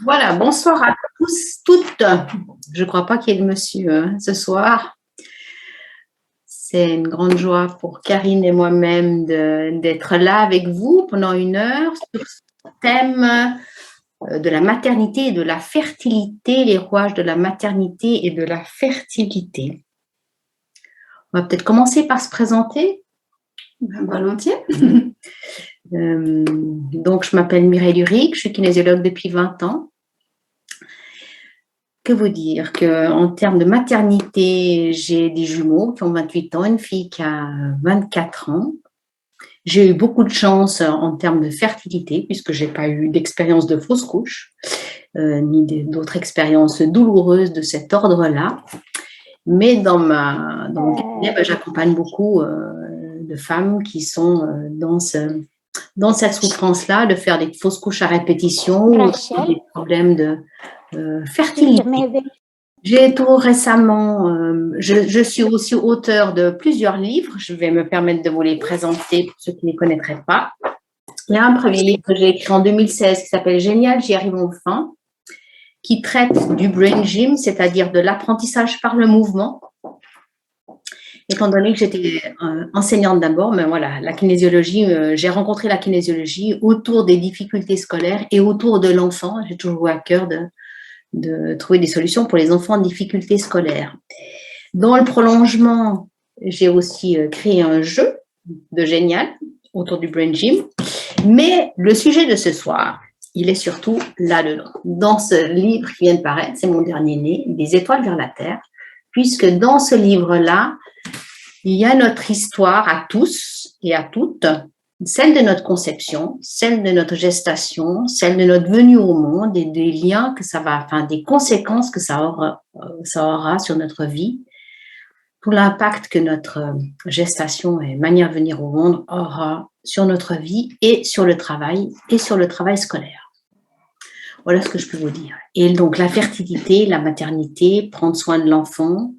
Voilà, bonsoir à tous, toutes. Je ne crois pas qu'il y ait de monsieur ce soir. C'est une grande joie pour Karine et moi-même d'être là avec vous pendant 1 heure sur ce thème de la maternité et de la fertilité, les rouages de la maternité et de la fertilité. On va peut-être commencer par se présenter. Volontiers. Donc, je m'appelle Mireille Luric, je suis kinésiologue depuis 20 ans. Que vous dire qu'en termes de maternité, j'ai des jumeaux qui ont 28 ans, une fille qui a 24 ans. J'ai eu beaucoup de chance en termes de fertilité puisque je n'ai pas eu d'expérience de fausse couche, ni d'autres expériences douloureuses de cet ordre-là. Mais dans mon cabinet, j'accompagne beaucoup de femmes qui sont dans cette souffrance-là, de faire des fausses couches à répétition, ou des problèmes de fertilité. J'ai tout récemment, je suis aussi auteure de plusieurs livres. Je vais me permettre de vous les présenter pour ceux qui ne les connaîtraient pas. Il y a un premier livre que j'ai écrit en 2016 qui s'appelle « Génial, j'y arrive enfin », qui traite du brain gym, c'est-à-dire de l'apprentissage par le mouvement. Étant donné que j'étais enseignante d'abord, mais voilà, la kinésiologie, j'ai rencontré la kinésiologie autour des difficultés scolaires et autour de l'enfant. J'ai toujours eu à cœur de trouver des solutions pour les enfants en difficulté scolaire. Dans le prolongement, j'ai aussi créé un jeu de génial autour du brain gym. Mais le sujet de ce soir, il est surtout là-dedans. Dans ce livre qui vient de paraître, c'est mon dernier né, Des étoiles vers la Terre, puisque dans ce livre-là, il y a notre histoire à tous et à toutes, celle de notre conception, celle de notre gestation, celle de notre venue au monde et des liens que ça va, enfin des conséquences que ça aura sur notre vie, tout l'impact que notre gestation et manière de venir au monde aura sur notre vie et sur le travail scolaire. Voilà ce que je peux vous dire. Et donc la fertilité, la maternité, prendre soin de l'enfant,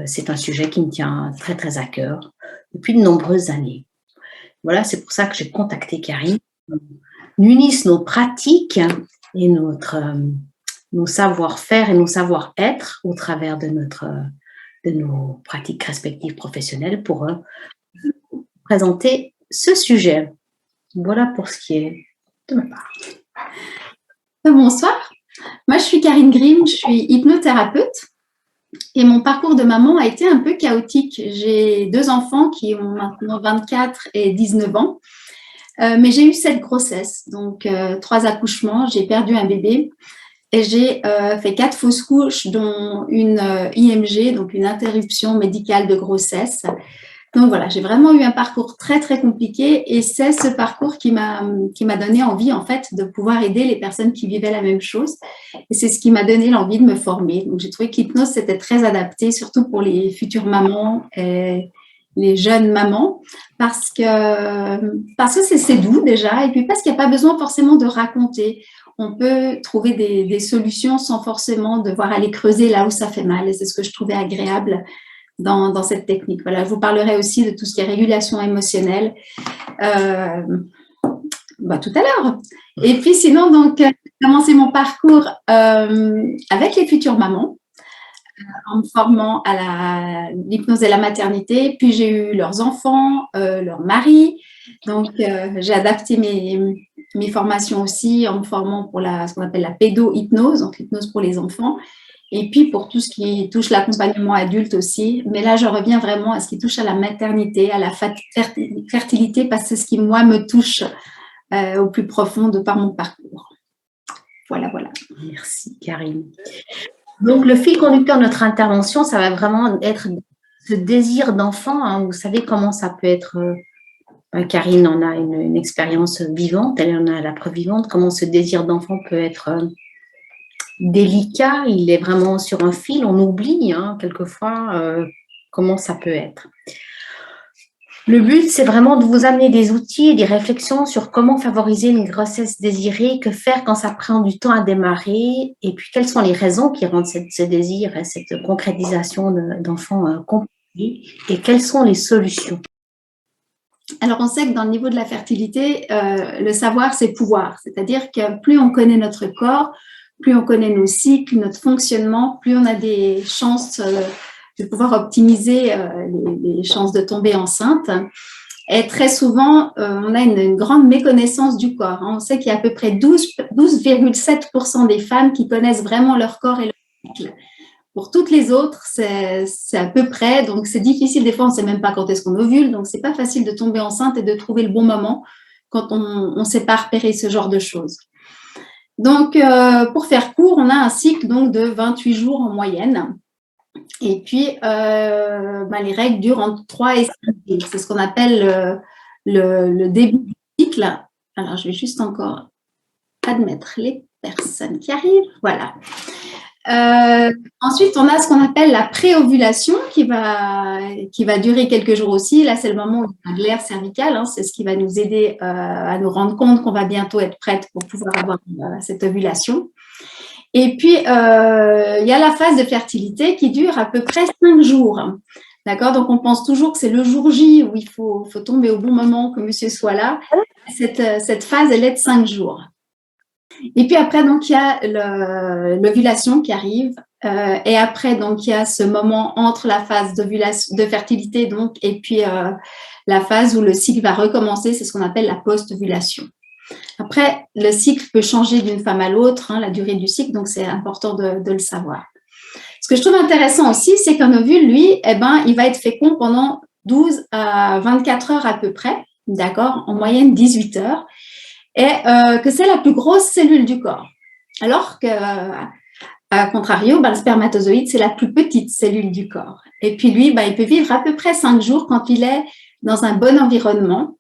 c'est un sujet qui me tient très très à cœur depuis de nombreuses années. Voilà, c'est pour ça que j'ai contacté Karine. On unisse nos pratiques et nos savoir-faire et nos savoir-être au travers de nos pratiques respectives professionnelles pour présenter ce sujet. Voilà pour ce qui est de ma part. Bonsoir, moi je suis Karine Grimm, je suis hypnothérapeute et mon parcours de maman a été un peu chaotique. J'ai 2 enfants qui ont maintenant 24 et 19 ans, mais j'ai eu 7 grossesses, donc 3 accouchements, j'ai perdu un bébé et j'ai fait 4 fausses couches, dont une IMG, donc une interruption médicale de grossesse. Donc voilà, j'ai vraiment eu un parcours très très compliqué et c'est ce parcours qui m'a donné envie en fait de pouvoir aider les personnes qui vivaient la même chose et c'est ce qui m'a donné l'envie de me former. Donc j'ai trouvé que l'hypnose c'était très adapté, surtout pour les futures mamans et les jeunes mamans parce que c'est doux déjà et puis parce qu'il n'y a pas besoin forcément de raconter. On peut trouver des solutions sans forcément devoir aller creuser là où ça fait mal et c'est ce que je trouvais agréable dans cette technique. Voilà, je vous parlerai aussi de tout ce qui est régulation émotionnelle tout à l'heure. Et puis sinon, donc, j'ai commencé mon parcours avec les futures mamans en me formant à l'hypnose et la maternité. Puis j'ai eu leurs enfants, leurs maris. Donc, j'ai adapté mes formations aussi en me formant pour ce qu'on appelle la pédo-hypnose, donc l'hypnose pour les enfants. Et puis, pour tout ce qui touche l'accompagnement adulte aussi. Mais là, je reviens vraiment à ce qui touche à la maternité, à la fertilité, parce que c'est ce qui, moi, me touche au plus profond de par mon parcours. Voilà. Merci, Karine. Donc, le fil conducteur de notre intervention, ça va vraiment être ce désir d'enfant. Hein. Vous savez comment ça peut être... Karine en a une expérience vivante, elle en a la preuve vivante, comment ce désir d'enfant peut être... délicat, il est vraiment sur un fil, on oublie quelquefois comment ça peut être. Le but, c'est vraiment de vous amener des outils et des réflexions sur comment favoriser une grossesse désirée, que faire quand ça prend du temps à démarrer, et puis quelles sont les raisons qui rendent ce désir et cette concrétisation d'enfants compliquée, et quelles sont les solutions. Alors, on sait que dans le niveau de la fertilité, le savoir, c'est pouvoir. C'est-à-dire que plus on connaît notre corps, plus on connaît nos cycles, notre fonctionnement, plus on a des chances de pouvoir optimiser les chances de tomber enceinte. Et très souvent, on a une grande méconnaissance du corps. On sait qu'il y a à peu près 12,7% des femmes qui connaissent vraiment leur corps et leur cycle. Pour toutes les autres, c'est à peu près. Donc, c'est difficile. Des fois, on ne sait même pas quand est-ce qu'on ovule. Donc, ce n'est pas facile de tomber enceinte et de trouver le bon moment quand on ne sait pas repérer ce genre de choses. Donc, pour faire court, on a un cycle donc, de 28 jours en moyenne. Et puis, les règles durent entre 3 et 5 jours. C'est ce qu'on appelle le début du cycle. Alors, je vais juste encore admettre les personnes qui arrivent. Voilà. Ensuite, on a ce qu'on appelle la préovulation qui va durer quelques jours aussi. Là, c'est le moment où on a de l'air cervical. Hein, c'est ce qui va nous aider à nous rendre compte qu'on va bientôt être prête pour pouvoir avoir cette ovulation. Et puis, il y a la phase de fertilité qui dure à peu près 5 jours. D'accord? Donc, on pense toujours que c'est le jour J où il faut tomber au bon moment, que monsieur soit là. Cette phase, elle est de 5 jours. Et puis après, donc, il y a l'ovulation qui arrive. Et après, donc, il y a ce moment entre la phase de fertilité donc, et puis la phase où le cycle va recommencer. C'est ce qu'on appelle la post-ovulation. Après, le cycle peut changer d'une femme à l'autre, hein, la durée du cycle, donc c'est important de le savoir. Ce que je trouve intéressant aussi, c'est qu'un ovule, lui, il va être fécond pendant 12 à 24 heures à peu près, d'accord, en moyenne 18 heures, et que c'est la plus grosse cellule du corps. Alors que, à contrario, le spermatozoïde, c'est la plus petite cellule du corps. Et puis lui, il peut vivre à peu près 5 jours quand il est dans un bon environnement.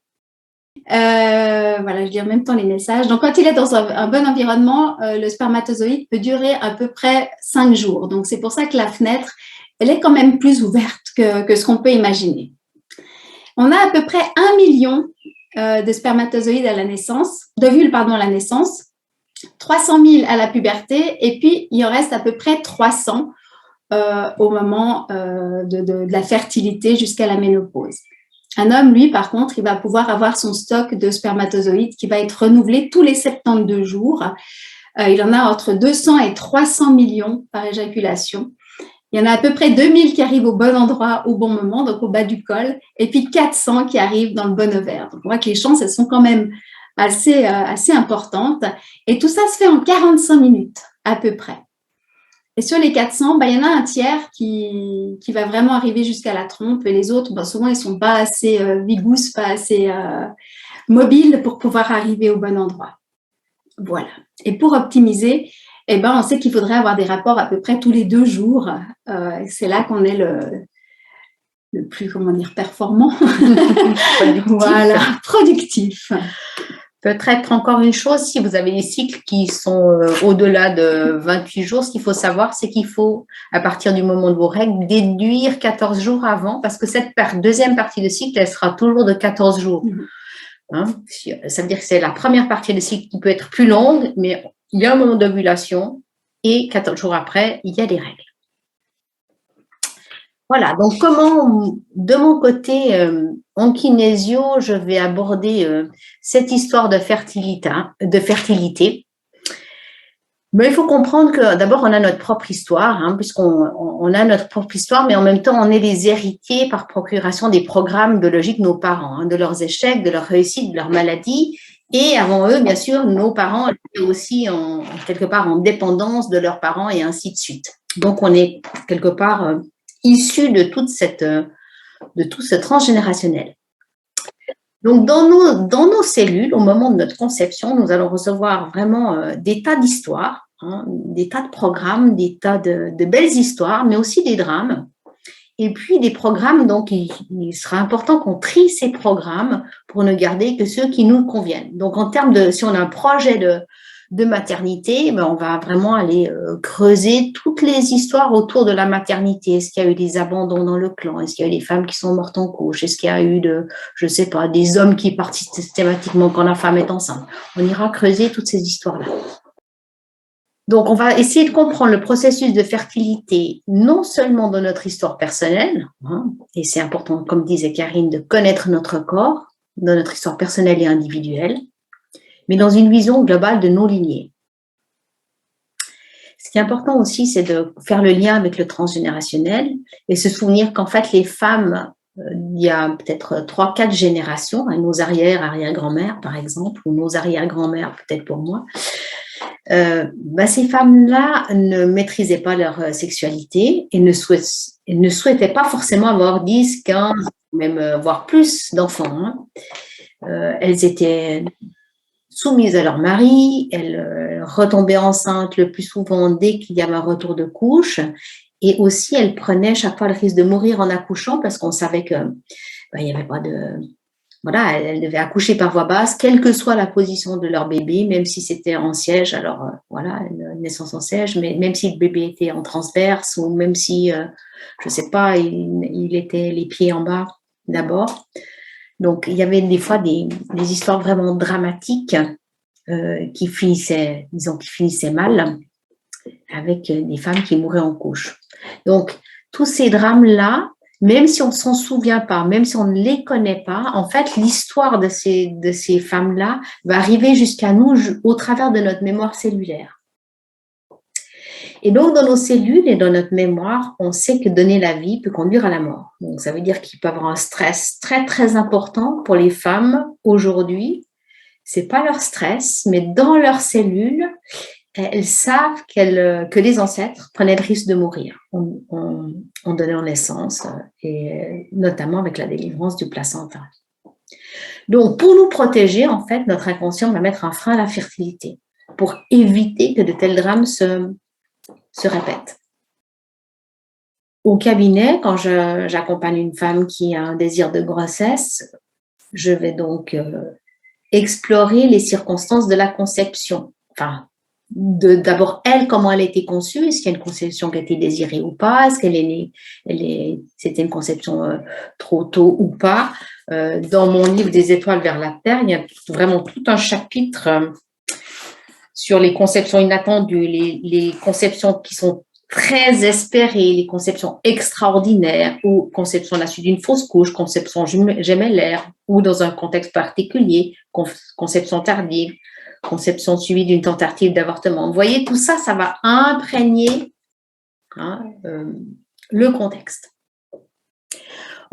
Voilà, je lis en même temps les messages. Donc, quand il est dans un bon environnement, le spermatozoïde peut durer à peu près 5 jours. Donc, c'est pour ça que la fenêtre, elle est quand même plus ouverte que ce qu'on peut imaginer. On a à peu près 1 million de spermatozoïdes à la naissance, d'ovules, à la naissance, 300 000 à la puberté, et puis il en reste à peu près 300 au moment de la fertilité jusqu'à la ménopause. Un homme, lui, par contre, il va pouvoir avoir son stock de spermatozoïdes qui va être renouvelé tous les 72 jours. Il en a entre 200 et 300 millions par éjaculation. Il y en a à peu près 2000 qui arrivent au bon endroit, au bon moment, donc au bas du col, et puis 400 qui arrivent dans le bon ovaire. Donc, on voit que les chances, elles sont quand même assez importantes. Et tout ça se fait en 45 minutes, à peu près. Et sur les 400, il y en a un tiers qui va vraiment arriver jusqu'à la trompe. Et les autres, souvent, ils ne sont pas assez vigousses, pas assez mobiles pour pouvoir arriver au bon endroit. Voilà. Et pour optimiser, on sait qu'il faudrait avoir des rapports à peu près tous les 2 jours. C'est là qu'on est le plus, performant. Productif. Voilà, productif. Peut-être encore une chose, si vous avez des cycles qui sont au-delà de 28 jours, ce qu'il faut savoir, c'est qu'il faut, à partir du moment de vos règles, déduire 14 jours avant, parce que cette deuxième partie de cycle, elle sera toujours de 14 jours. Hein? Ça veut dire que c'est la première partie de cycle qui peut être plus longue, mais il y a un moment d'ovulation et 14 jours après, il y a des règles. Voilà, donc comment, de mon côté, en kinésio, je vais aborder cette histoire de fertilité. Mais il faut comprendre que d'abord, on a notre propre histoire, hein, puisqu'on a notre propre histoire, mais en même temps, on est les héritiers par procuration des programmes biologiques de nos parents, hein, de leurs échecs, de leurs réussites, de leurs maladies. Et avant eux, bien sûr, nos parents étaient aussi quelque part en dépendance de leurs parents et ainsi de suite. Donc, on est quelque part issus de tout ce transgénérationnel. Donc, dans nos cellules, au moment de notre conception, nous allons recevoir vraiment des tas d'histoires, hein, des tas de programmes, des tas de belles histoires, mais aussi des drames. Et puis, des programmes, donc, il sera important qu'on trie ces programmes pour ne garder que ceux qui nous conviennent. Donc, en termes si on a un projet de maternité, on va vraiment aller creuser toutes les histoires autour de la maternité. Est-ce qu'il y a eu des abandons dans le clan? Est-ce qu'il y a eu des femmes qui sont mortes en couche? Est-ce qu'il y a eu des hommes qui partent systématiquement quand la femme est enceinte? On ira creuser toutes ces histoires-là. Donc, on va essayer de comprendre le processus de fertilité, non seulement dans notre histoire personnelle, hein, et c'est important, comme disait Karine, de connaître notre corps, dans notre histoire personnelle et individuelle, mais dans une vision globale de nos lignées. Ce qui est important aussi, c'est de faire le lien avec le transgénérationnel et se souvenir qu'en fait, les femmes, il y a peut-être 3-4 générations, hein, nos arrière-arrière-grand-mères, par exemple, ou nos arrière-grand-mères, peut-être pour moi, ces femmes-là ne maîtrisaient pas leur sexualité et ne souhaitaient pas forcément avoir 10, 15, même voire plus d'enfants. Hein. Elles étaient soumises à leur mari, elles retombaient enceintes le plus souvent dès qu'il y avait un retour de couche, et aussi elles prenaient chaque fois le risque de mourir en accouchant parce qu'on savait que il n'y avait pas de... Voilà, elles devaient accoucher par voie basse, quelle que soit la position de leur bébé, même si c'était en siège, alors voilà, une naissance en siège, mais même si le bébé était en transverse ou même si, je ne sais pas, il était les pieds en bas d'abord. Donc, il y avait des fois des histoires vraiment dramatiques qui finissaient mal avec des femmes qui mouraient en couche. Donc, tous ces drames-là, même si on ne s'en souvient pas, même si on ne les connaît pas, en fait, l'histoire de ces femmes-là va arriver jusqu'à nous au travers de notre mémoire cellulaire. Et donc, dans nos cellules et dans notre mémoire, on sait que donner la vie peut conduire à la mort. Donc, ça veut dire qu'il peut y avoir un stress très, très important pour les femmes aujourd'hui. Ce n'est pas leur stress, mais dans leurs cellules, elles savent que les ancêtres prenaient le risque de mourir en donnant naissance, et notamment avec la délivrance du placenta. Donc, pour nous protéger, en fait, notre inconscient va mettre un frein à la fertilité pour éviter que de tels drames se répètent. Au cabinet, quand j'accompagne une femme qui a un désir de grossesse, je vais donc explorer les circonstances de la conception. Enfin, d'abord, elle, comment elle a été conçue, est-ce qu'il y a une conception qui a été désirée ou pas, est-ce qu'elle est née, c'était une conception trop tôt ou pas. Dans mon livre Des étoiles vers la Terre, il y a vraiment tout un chapitre sur les conceptions inattendues, les conceptions qui sont très espérées, les conceptions extraordinaires, ou conception à la suite d'une fausse couche, conception gémellaire, ou dans un contexte particulier, conception tardive, conception suivie d'une tentative d'avortement. Vous voyez, tout ça, ça va imprégner le contexte.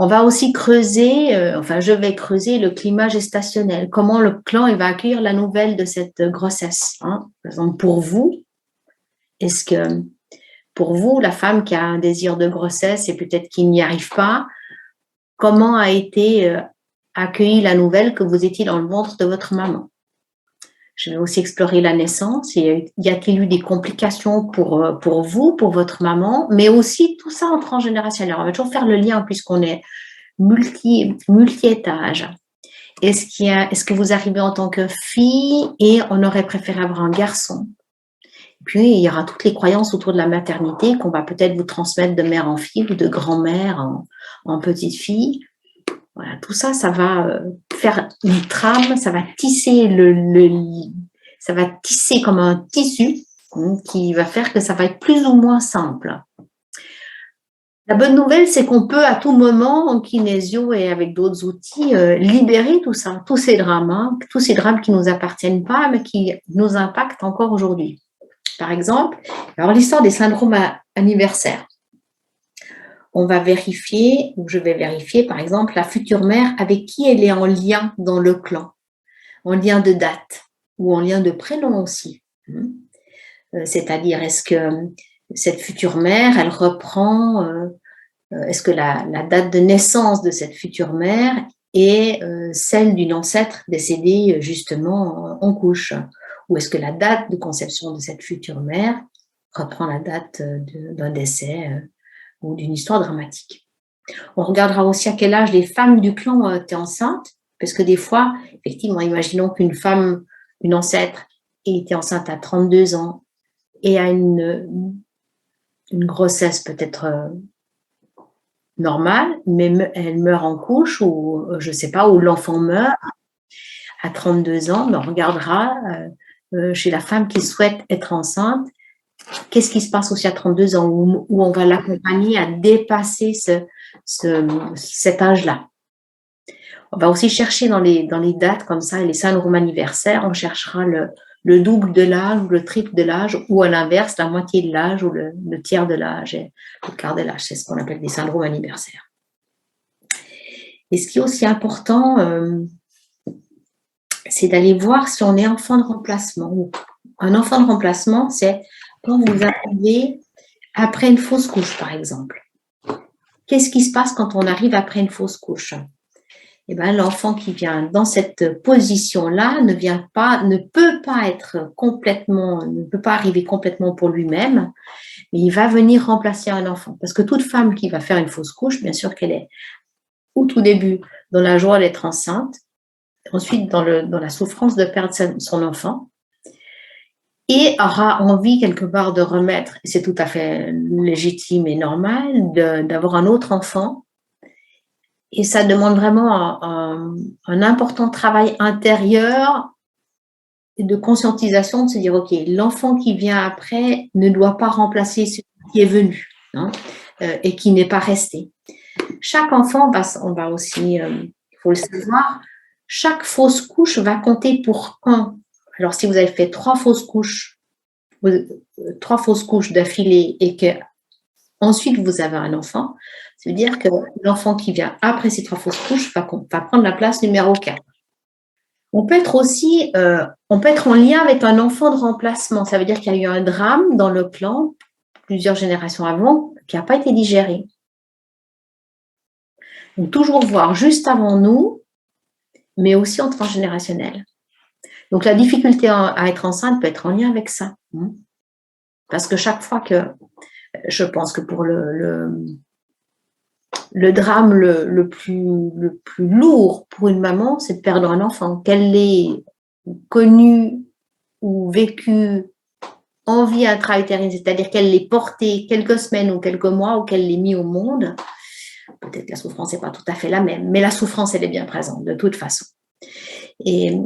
On va aussi creuser, je vais creuser le climat gestationnel, comment le clan il va accueillir la nouvelle de cette grossesse. Hein. Par exemple, pour vous, est-ce que pour vous, la femme qui a un désir de grossesse et peut-être qui n'y arrive pas, comment a été accueillie la nouvelle que vous étiez dans le ventre de votre maman? Je vais aussi explorer la naissance. Y a-t-il eu des complications pour vous, pour votre maman, mais aussi tout ça en transgénérationnel. On va toujours faire le lien puisqu'on est multi-étage. Est-ce que vous arrivez en tant que fille et on aurait préféré avoir un garçon? Puis, il y aura toutes les croyances autour de la maternité qu'on va peut-être vous transmettre de mère en fille ou de grand-mère en petite fille. Voilà, tout ça, ça va faire une trame, ça va tisser ça va tisser comme un tissu qui va faire que ça va être plus ou moins simple. La bonne nouvelle, c'est qu'on peut à tout moment, en kinésio et avec d'autres outils, libérer tout ça, tous ces drames qui ne nous appartiennent pas, mais qui nous impactent encore aujourd'hui. Par exemple, alors l'histoire des syndromes anniversaires. On va vérifier, ou je vais vérifier, par exemple, la future mère avec qui elle est en lien dans le clan, en lien de date ou en lien de prénom aussi. C'est-à-dire, est-ce que cette future mère, elle reprend, est-ce que la date de naissance de cette future mère est celle d'une ancêtre décédée justement en couche? Ou est-ce que la date de conception de cette future mère reprend la date d'un décès ou d'une histoire dramatique? On regardera aussi à quel âge les femmes du clan étaient enceintes, parce que des fois, effectivement, imaginons qu'une femme, une ancêtre, était enceinte à 32 ans et a une grossesse peut-être normale, mais elle meurt en couche ou je ne sais pas, ou l'enfant meurt à 32 ans, mais on regardera chez la femme qui souhaite être enceinte, qu'est-ce qui se passe aussi à 32 ans, où on va l'accompagner à dépasser cet âge-là. On va aussi chercher dans les dates comme ça, les syndromes anniversaires, on cherchera le le double de l'âge ou le triple de l'âge, ou à l'inverse, la moitié de l'âge ou le tiers de l'âge et le quart de l'âge. C'est ce qu'on appelle des syndromes anniversaires. Et ce qui est aussi important, c'est d'aller voir si on est enfant de remplacement. Un enfant de remplacement, c'est quand vous arrivez après une fausse couche, par exemple. Qu'est-ce qui se passe quand on arrive après une fausse couche? Eh bien, l'enfant qui vient dans cette position-là ne peut pas arriver complètement pour lui-même, mais il va venir remplacer un enfant. Parce que toute femme qui va faire une fausse couche, bien sûr qu'elle est au tout début dans la joie d'être enceinte, ensuite dans la souffrance de perdre son enfant, et aura envie quelque part de remettre, et c'est tout à fait légitime et normal, d'avoir un autre enfant. Et ça demande vraiment un important travail intérieur et de conscientisation, de se dire, OK, l'enfant qui vient après ne doit pas remplacer celui qui est venu, hein, et qui n'est pas resté. Chaque enfant, on va aussi, il faut le savoir, chaque fausse couche va compter pour un. Alors, si vous avez fait 3 fausses couches d'affilée et que ensuite vous avez un enfant, ça veut dire que l'enfant qui vient après ces 3 fausses couches va prendre la place numéro 4. On peut être en lien avec un enfant de remplacement. Ça veut dire qu'il y a eu un drame dans le clan plusieurs générations avant qui n'a pas été digéré. Donc, toujours voir juste avant nous, mais aussi en transgénérationnel. Donc, la difficulté à être enceinte peut être en lien avec ça. Parce que chaque fois que, je pense que pour le drame le plus lourd pour une maman, c'est de perdre un enfant. Qu'elle l'ait connu ou vécu en vie intra-utérine, c'est-à-dire qu'elle l'ait porté quelques semaines ou quelques mois ou qu'elle l'ait mis au monde. Peut-être que la souffrance n'est pas tout à fait la même, mais la souffrance, elle est bien présente de toute façon. Et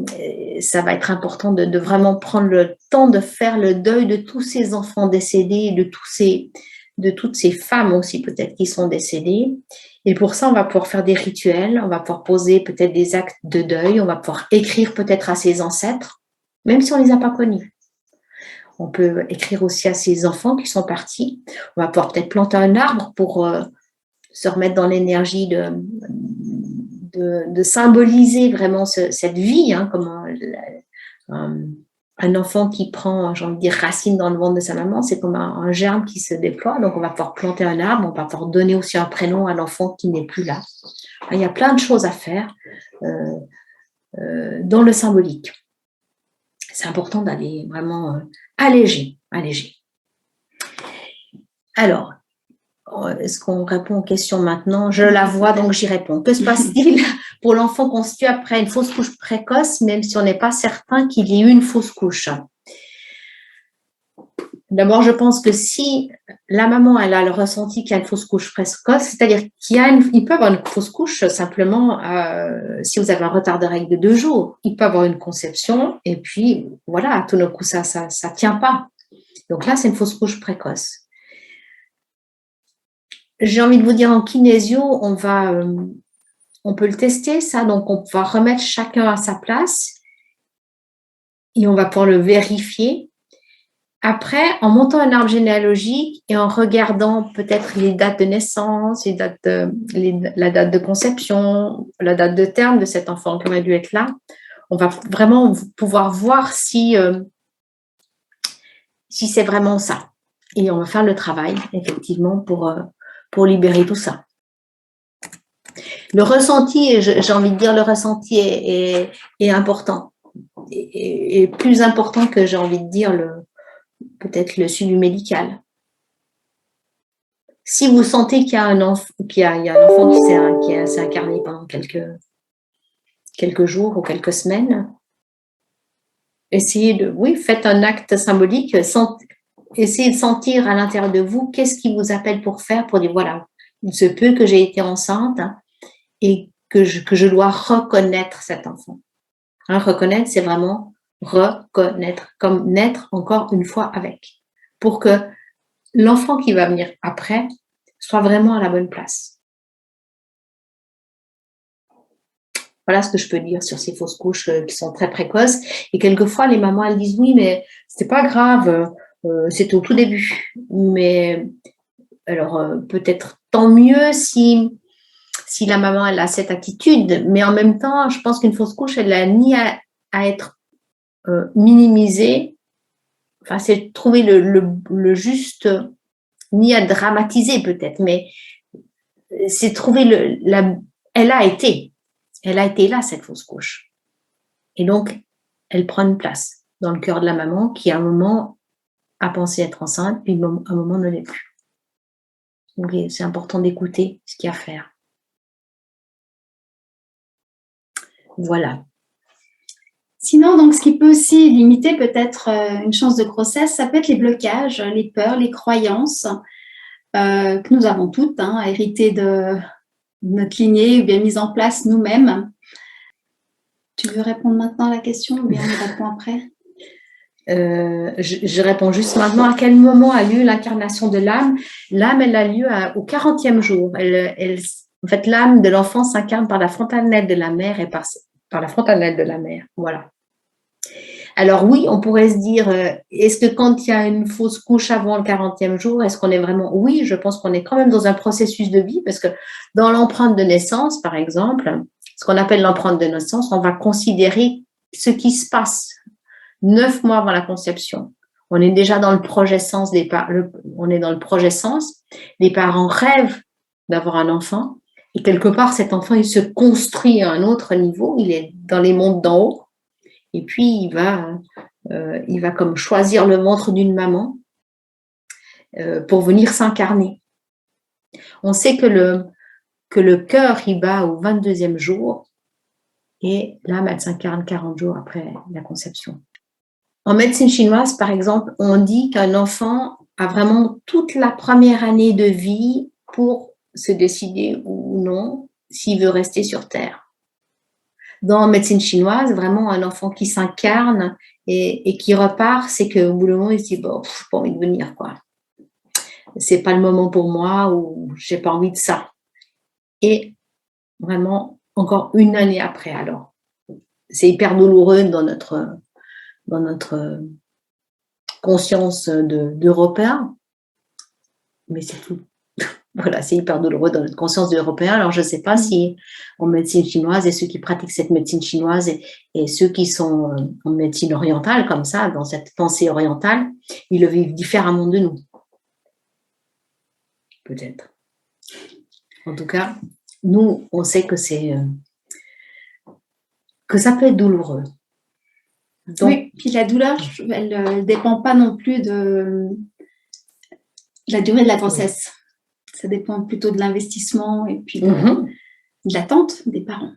ça va être important de vraiment prendre le temps de faire le deuil de tous ces enfants décédés, de toutes ces femmes aussi peut-être qui sont décédées. Et pour ça, on va pouvoir faire des rituels, on va pouvoir poser peut-être des actes de deuil, on va pouvoir écrire peut-être à ses ancêtres, même si on ne les a pas connus. On peut écrire aussi à ses enfants qui sont partis. On va pouvoir peut-être planter un arbre pour se remettre dans l'énergie de symboliser vraiment cette vie, hein, comme un enfant qui prend, j'ai envie de dire, racine dans le ventre de sa maman, c'est comme un germe qui se déploie. Donc, on va pouvoir planter un arbre, on va pouvoir donner aussi un prénom à l'enfant qui n'est plus là. Il y a plein de choses à faire dans le symbolique. C'est important d'aller vraiment alléger. Alors, est-ce qu'on répond aux questions maintenant? Je la vois, donc j'y réponds. Que se passe-t-il pour l'enfant conçu après une fausse couche précoce, même si on n'est pas certain qu'il y ait eu une fausse couche? D'abord, je pense que si la maman elle a le ressenti qu'il y a une fausse couche précoce, c'est-à-dire qu'il peut avoir une fausse couche simplement si vous avez un retard de règle de 2 jours. Il peut avoir une conception et puis voilà, tout d'un coup, ça tient pas. Donc là, c'est une fausse couche précoce. J'ai envie de vous dire, en kinésio, on peut le tester, ça. Donc, on va remettre chacun à sa place et on va pouvoir le vérifier. Après, en montant un arbre généalogique et en regardant peut-être les dates de naissance, la date de conception, la date de terme de cet enfant qui aurait dû être là, on va vraiment pouvoir voir si c'est vraiment ça. Et on va faire le travail, effectivement, pour libérer tout ça. Le ressenti, j'ai envie de dire, le ressenti est important. Et plus important que, j'ai envie de dire, peut-être le suivi médical. Si vous sentez qu'il y a un enfant qui s'est incarné pendant quelques jours ou quelques semaines, faites un acte symbolique, essayez de sentir à l'intérieur de vous qu'est-ce qui vous appelle pour faire, pour dire voilà, il se peut que j'ai été enceinte et que je dois reconnaître cet enfant. Hein, reconnaître, c'est vraiment reconnaître, comme naître encore une fois avec, pour que l'enfant qui va venir après soit vraiment à la bonne place. Voilà ce que je peux dire sur ces fausses couches qui sont très précoces. Et quelquefois, les mamans, elles disent oui, mais c'était pas grave, c'était au tout début. Mais alors, peut-être tant mieux si la maman, elle a cette attitude. Mais en même temps, je pense qu'une fausse couche, elle n'a ni à être minimisée. Enfin, c'est trouver le juste, ni à dramatiser peut-être, mais c'est trouver elle a été là, cette fausse couche. Et donc, elle prend une place dans le cœur de la maman qui, à un moment, a pensé être enceinte, et à un moment ne l'est plus. Donc, c'est important d'écouter ce qu'il y a à faire. Voilà. Sinon, donc, ce qui peut aussi limiter peut-être une chance de grossesse, ça peut être les blocages, les peurs, les croyances que nous avons toutes, héritées de notre lignée ou bien mises en place nous-mêmes. Tu veux répondre maintenant à la question ou bien on répond après? Je réponds juste maintenant. À quel moment a lieu l'incarnation de l'âme? L'âme, elle a lieu au 40e jour. En fait, l'âme de l'enfant s'incarne par la fontanelle de la mère et par la fontanelle de la mère. Voilà. Alors oui, on pourrait se dire, est-ce que quand il y a une fausse couche avant le 40e jour, est-ce qu'on est vraiment… Oui, je pense qu'on est quand même dans un processus de vie, parce que dans l'empreinte de naissance, par exemple, ce qu'on appelle l'empreinte de naissance, on va considérer ce qui se passe 9 mois avant la conception. On est déjà dans le projet sens on est dans le projet sens. Les parents rêvent d'avoir un enfant et quelque part cet enfant il se construit à un autre niveau, il est dans les mondes d'en haut et puis il va comme choisir le ventre d'une maman pour venir s'incarner. On sait que le cœur il bat au 22e jour et l'âme elle s'incarne 40 jours après la conception. En médecine chinoise, par exemple, on dit qu'un enfant a vraiment toute la première année de vie pour se décider ou non s'il veut rester sur Terre. Dans médecine chinoise, vraiment, un enfant qui s'incarne et qui repart, c'est qu'au bout d'un moment, il se dit, bon, j'ai pas envie de venir, quoi. C'est pas le moment pour moi ou j'ai pas envie de ça. Et vraiment, encore une année après, alors. C'est hyper douloureux dans notre conscience d'Européens, mais c'est tout. Voilà, c'est hyper douloureux dans notre conscience d'Européens. Alors, je ne sais pas si en médecine chinoise et ceux qui pratiquent cette médecine chinoise et ceux qui sont en médecine orientale, comme ça, dans cette pensée orientale, ils le vivent différemment de nous. Peut-être. En tout cas, nous, on sait que que ça peut être douloureux. Donc, oui, puis la douleur, elle ne dépend pas non plus de la durée de la grossesse. Oui. Ça dépend plutôt de l'investissement et puis de l'attente des parents.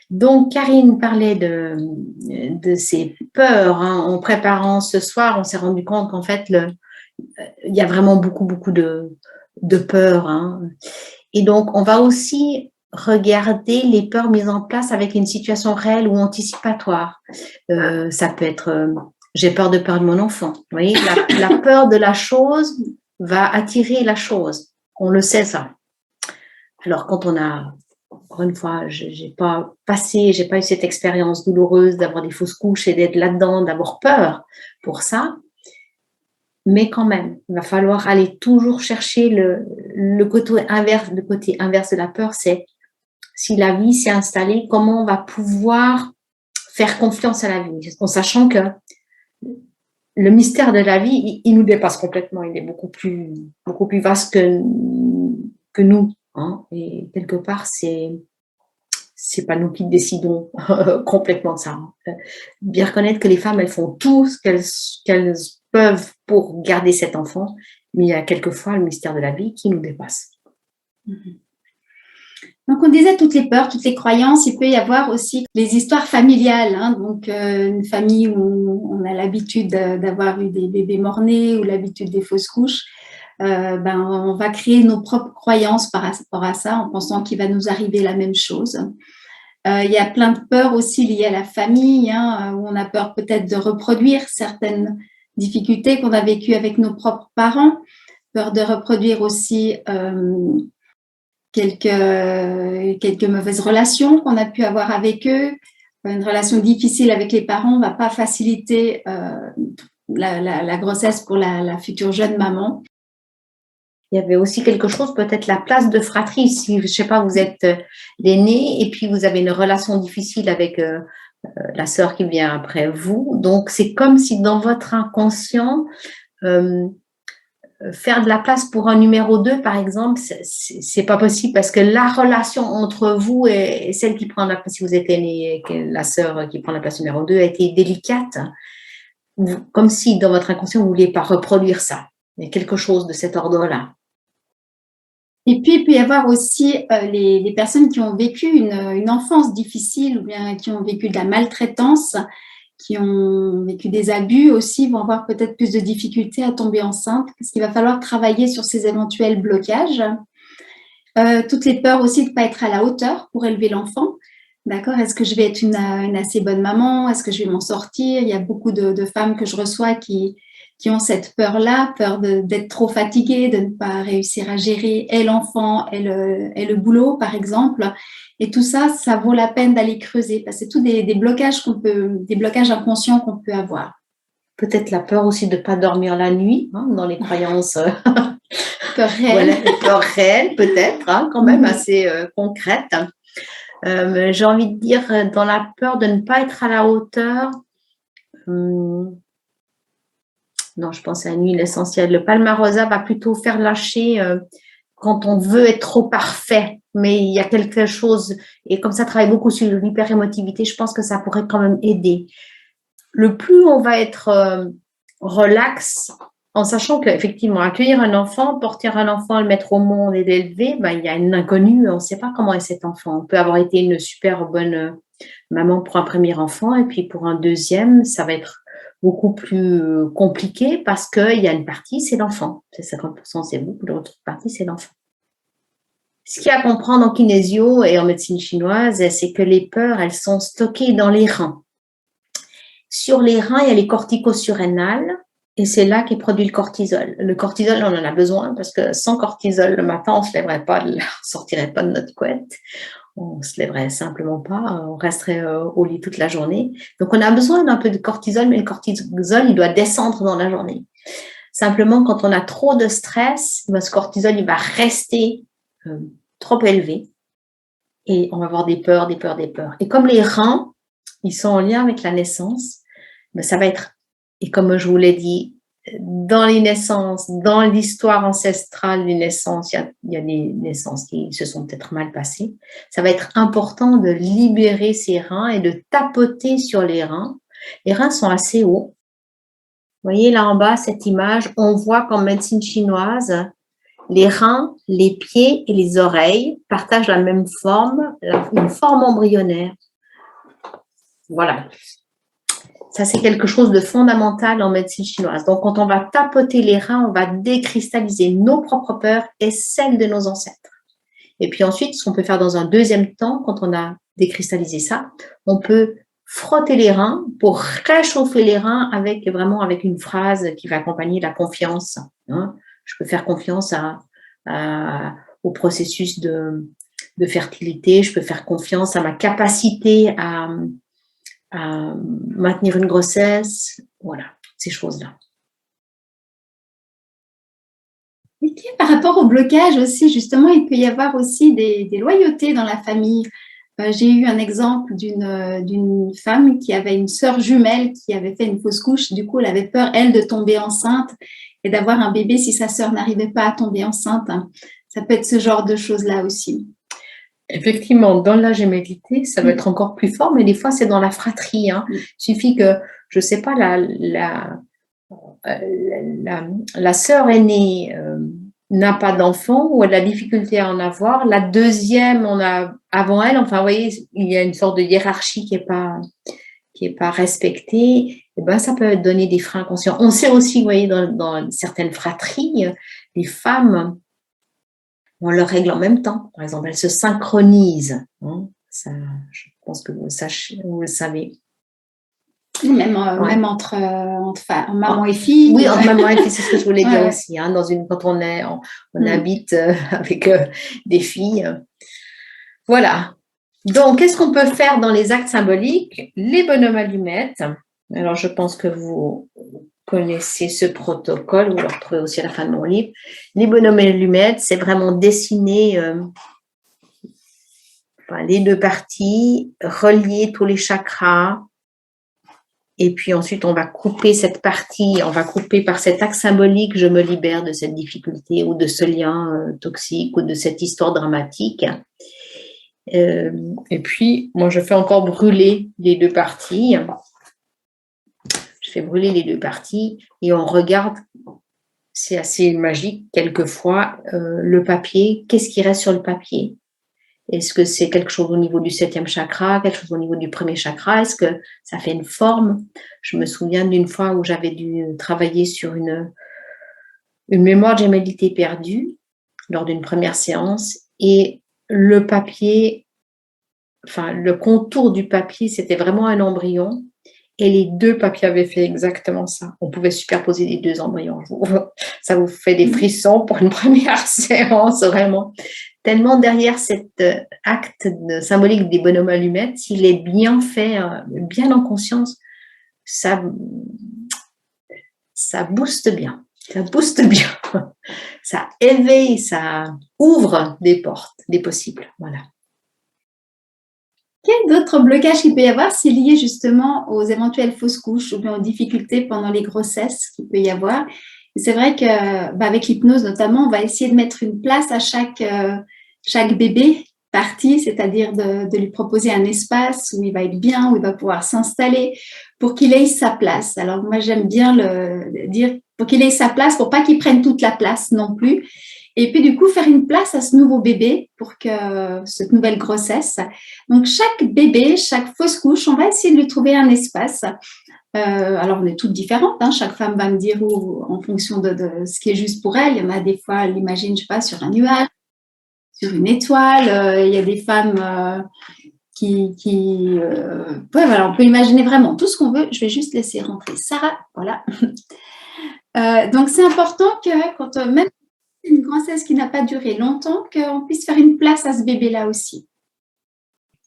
Donc, Karine parlait de ses peurs. En préparant ce soir, on s'est rendu compte qu'en fait, il y a vraiment beaucoup de peurs. Et donc, on va aussi regarder les peurs mises en place avec une situation réelle ou anticipatoire. Ça peut être j'ai peur de perdre mon enfant. Vous voyez, la peur de la chose va attirer la chose. On le sait, ça. Alors, quand on a, encore une fois, j'ai pas eu cette expérience douloureuse d'avoir des fausses couches et d'être là-dedans, d'avoir peur pour ça. Mais quand même, il va falloir aller toujours chercher le côté inverse de la peur, c'est si la vie s'est installée, comment on va pouvoir faire confiance à la vie, en sachant que le mystère de la vie, il nous dépasse complètement, il est beaucoup plus vaste que nous. Et quelque part, c'est pas nous qui décidons complètement de ça. Bien reconnaître que les femmes, elles font tout ce qu'elles peuvent pour garder cet enfant, mais il y a quelquefois le mystère de la vie qui nous dépasse. Donc, on disait toutes les peurs, toutes les croyances. Il peut y avoir aussi les histoires familiales. Donc, une famille où on a l'habitude d'avoir eu des bébés mort-nés ou l'habitude des fausses couches. On va créer nos propres croyances par rapport à ça en pensant qu'il va nous arriver la même chose. Il y a plein de peurs aussi liées à la famille, où on a peur peut-être de reproduire certaines difficultés qu'on a vécues avec nos propres parents, peur de reproduire aussi quelques mauvaises relations qu'on a pu avoir avec eux. Une relation difficile avec les parents ne va pas faciliter la grossesse pour la future jeune maman. Il y avait aussi quelque chose, peut-être la place de fratrie. Si, je ne sais pas, vous êtes l'aîné et puis vous avez une relation difficile avec la sœur qui vient après vous. Donc, c'est comme si dans votre inconscient, faire de la place pour un numéro 2, par exemple, c'est pas possible parce que la relation entre vous et celle qui prend la place, si vous êtes aîné, la sœur qui prend la place numéro 2 a été délicate. Comme si dans votre inconscient, vous ne vouliez pas reproduire ça. Il y a quelque chose de cet ordre-là. Et puis, il peut y avoir aussi les personnes qui ont vécu une enfance difficile ou bien qui ont vécu de la maltraitance, qui ont vécu des abus aussi, vont avoir peut-être plus de difficultés à tomber enceinte parce qu'il va falloir travailler sur ces éventuels blocages. Toutes les peurs aussi de ne pas être à la hauteur pour élever l'enfant. D'accord? Est-ce que je vais être une assez bonne maman? Est-ce que je vais m'en sortir? Il y a beaucoup de femmes que je reçois qui ont cette peur-là, peur d'être trop fatiguée, de ne pas réussir à gérer et l'enfant et le boulot, par exemple. Et tout ça, ça vaut la peine d'aller creuser parce que c'est tous des blocages des blocages inconscients qu'on peut avoir. Peut-être la peur aussi de ne pas dormir la nuit, hein, dans les croyances. Peur réelle. Voilà, une peur réelle, peut-être, hein, quand même assez concrète. J'ai envie de dire, dans la peur de ne pas être à la hauteur, non, je pense à une huile essentielle. Le palmarosa va plutôt faire lâcher quand on veut être trop parfait, mais il y a quelque chose, et comme ça travaille beaucoup sur l'hyperémotivité, je pense que ça pourrait quand même aider. Le plus on va être relax, en sachant qu'effectivement, accueillir un enfant, porter un enfant, le mettre au monde et l'élever, ben, il y a une inconnue, on ne sait pas comment est cet enfant. On peut avoir été une super bonne maman pour un premier enfant, et puis pour un deuxième, ça va être beaucoup plus compliqué parce qu'il y a une partie, c'est l'enfant. C'est 50%, c'est vous, l'autre partie, c'est l'enfant. Ce qu'il y a à comprendre en kinésio et en médecine chinoise, c'est que les peurs, elles sont stockées dans les reins. Sur les reins, il y a les corticosurrénales et c'est là qu'est produit le cortisol. Le cortisol, on en a besoin parce que sans cortisol, le matin, on ne se lèverait pas, on ne sortirait pas de notre couette. On ne se lèverait simplement pas, on resterait au lit toute la journée. Donc, on a besoin d'un peu de cortisol, mais le cortisol, il doit descendre dans la journée. Simplement, quand on a trop de stress, ce cortisol, il va rester trop élevé et on va avoir des peurs, des peurs, des peurs. Et comme les reins, ils sont en lien avec la naissance, mais ça va être, et comme je vous l'ai dit, dans les naissances, dans l'histoire ancestrale des naissances, il y a des naissances qui se sont peut-être mal passées. Ça va être important de libérer ces reins et de tapoter sur les reins. Les reins sont assez hauts. Vous voyez là en bas, cette image, on voit qu'en médecine chinoise, les reins, les pieds et les oreilles partagent la même forme, une forme embryonnaire. Voilà. Ça, c'est quelque chose de fondamental en médecine chinoise. Donc, quand on va tapoter les reins, on va décristalliser nos propres peurs et celles de nos ancêtres. Et puis ensuite, ce qu'on peut faire dans un deuxième temps, quand on a décristallisé ça, on peut frotter les reins pour réchauffer les reins avec une phrase qui va accompagner la confiance. Hein. Je peux faire confiance au processus de fertilité, je peux faire confiance à ma capacité à maintenir une grossesse, voilà, ces choses-là. Par rapport au blocage aussi, justement, il peut y avoir aussi des loyautés dans la famille. J'ai eu un exemple d'une femme qui avait une sœur jumelle qui avait fait une fausse couche. Du coup, elle avait peur, elle, de tomber enceinte et d'avoir un bébé si sa sœur n'arrivait pas à tomber enceinte. Ça peut être ce genre de choses-là aussi. Effectivement, dans la gémellité, ça va être encore plus fort, mais des fois, c'est dans la fratrie. Hein. Il suffit que, je ne sais pas, la sœur aînée n'a pas d'enfant ou elle a difficulté à en avoir. La deuxième, on a avant elle, enfin, vous voyez, il y a une sorte de hiérarchie qui est pas respectée. Et ben, ça peut donner des freins conscients. On sait aussi, vous voyez, dans certaines fratries, les femmes, on leur règle en même temps. Par exemple, elles se synchronisent. Hein. Ça, je pense que vous le savez. Même entre maman et fille. Oui, entre maman et fille, c'est ce que je voulais dire Ouais. aussi. Hein, quand on habite avec des filles. Voilà. Donc, qu'est-ce qu'on peut faire dans les actes symboliques? Les bonhommes allumettes. Alors, je pense que vous connaissez ce protocole, vous le retrouvez aussi à la fin de mon livre. Les bonhommes allumettes, c'est vraiment dessiner les deux parties, relier tous les chakras. Et puis ensuite, on va couper cette partie, on va couper par cet acte symbolique, je me libère de cette difficulté ou de ce lien toxique ou de cette histoire dramatique. Et puis, moi, je fais encore brûler les deux parties. Je fais brûler les deux parties et on regarde, c'est assez magique quelquefois, le papier, qu'est-ce qui reste sur le papier? Est-ce que c'est quelque chose au niveau du 7e chakra, quelque chose au niveau du 1er chakra? Est-ce que ça fait une forme? Je me souviens d'une fois où j'avais dû travailler sur une mémoire de gémellité perdue lors d'une première séance et le papier, le contour du papier, c'était vraiment un embryon et les deux papiers avaient fait exactement ça. On pouvait superposer les deux embryons. Ça vous fait des frissons pour une première séance, vraiment. Tellement derrière cet acte symbolique des bonhommes allumettes, s'il est bien fait, bien en conscience, ça booste bien. Ça booste bien. Ça éveille, ça ouvre des portes, des possibles. Voilà. Quel d'autres blocages qu'il peut y avoir, c'est lié justement aux éventuelles fausses couches ou bien aux difficultés pendant les grossesses qu'il peut y avoir. Et c'est vrai qu'avec l'hypnose notamment, on va essayer de mettre une place à chaque bébé parti, c'est-à-dire de lui proposer un espace où il va être bien, où il va pouvoir s'installer pour qu'il ait sa place. Alors moi, j'aime bien le dire pour qu'il ait sa place, pour pas qu'il prenne toute la place non plus. Et puis, du coup, faire une place à ce nouveau bébé pour que cette nouvelle grossesse. Donc, chaque bébé, chaque fausse couche, on va essayer de lui trouver un espace. Alors, on est toutes différentes. Hein. Chaque femme va me dire en fonction de ce qui est juste pour elle. Il y en a des fois, elle l'imagine, je sais pas, sur un nuage, sur une étoile. Il y a des femmes voilà, on peut imaginer vraiment tout ce qu'on veut. Je vais juste laisser rentrer Sarah. Voilà. Donc, c'est important que quand même une grossesse qui n'a pas duré longtemps, qu'on puisse faire une place à ce bébé-là aussi.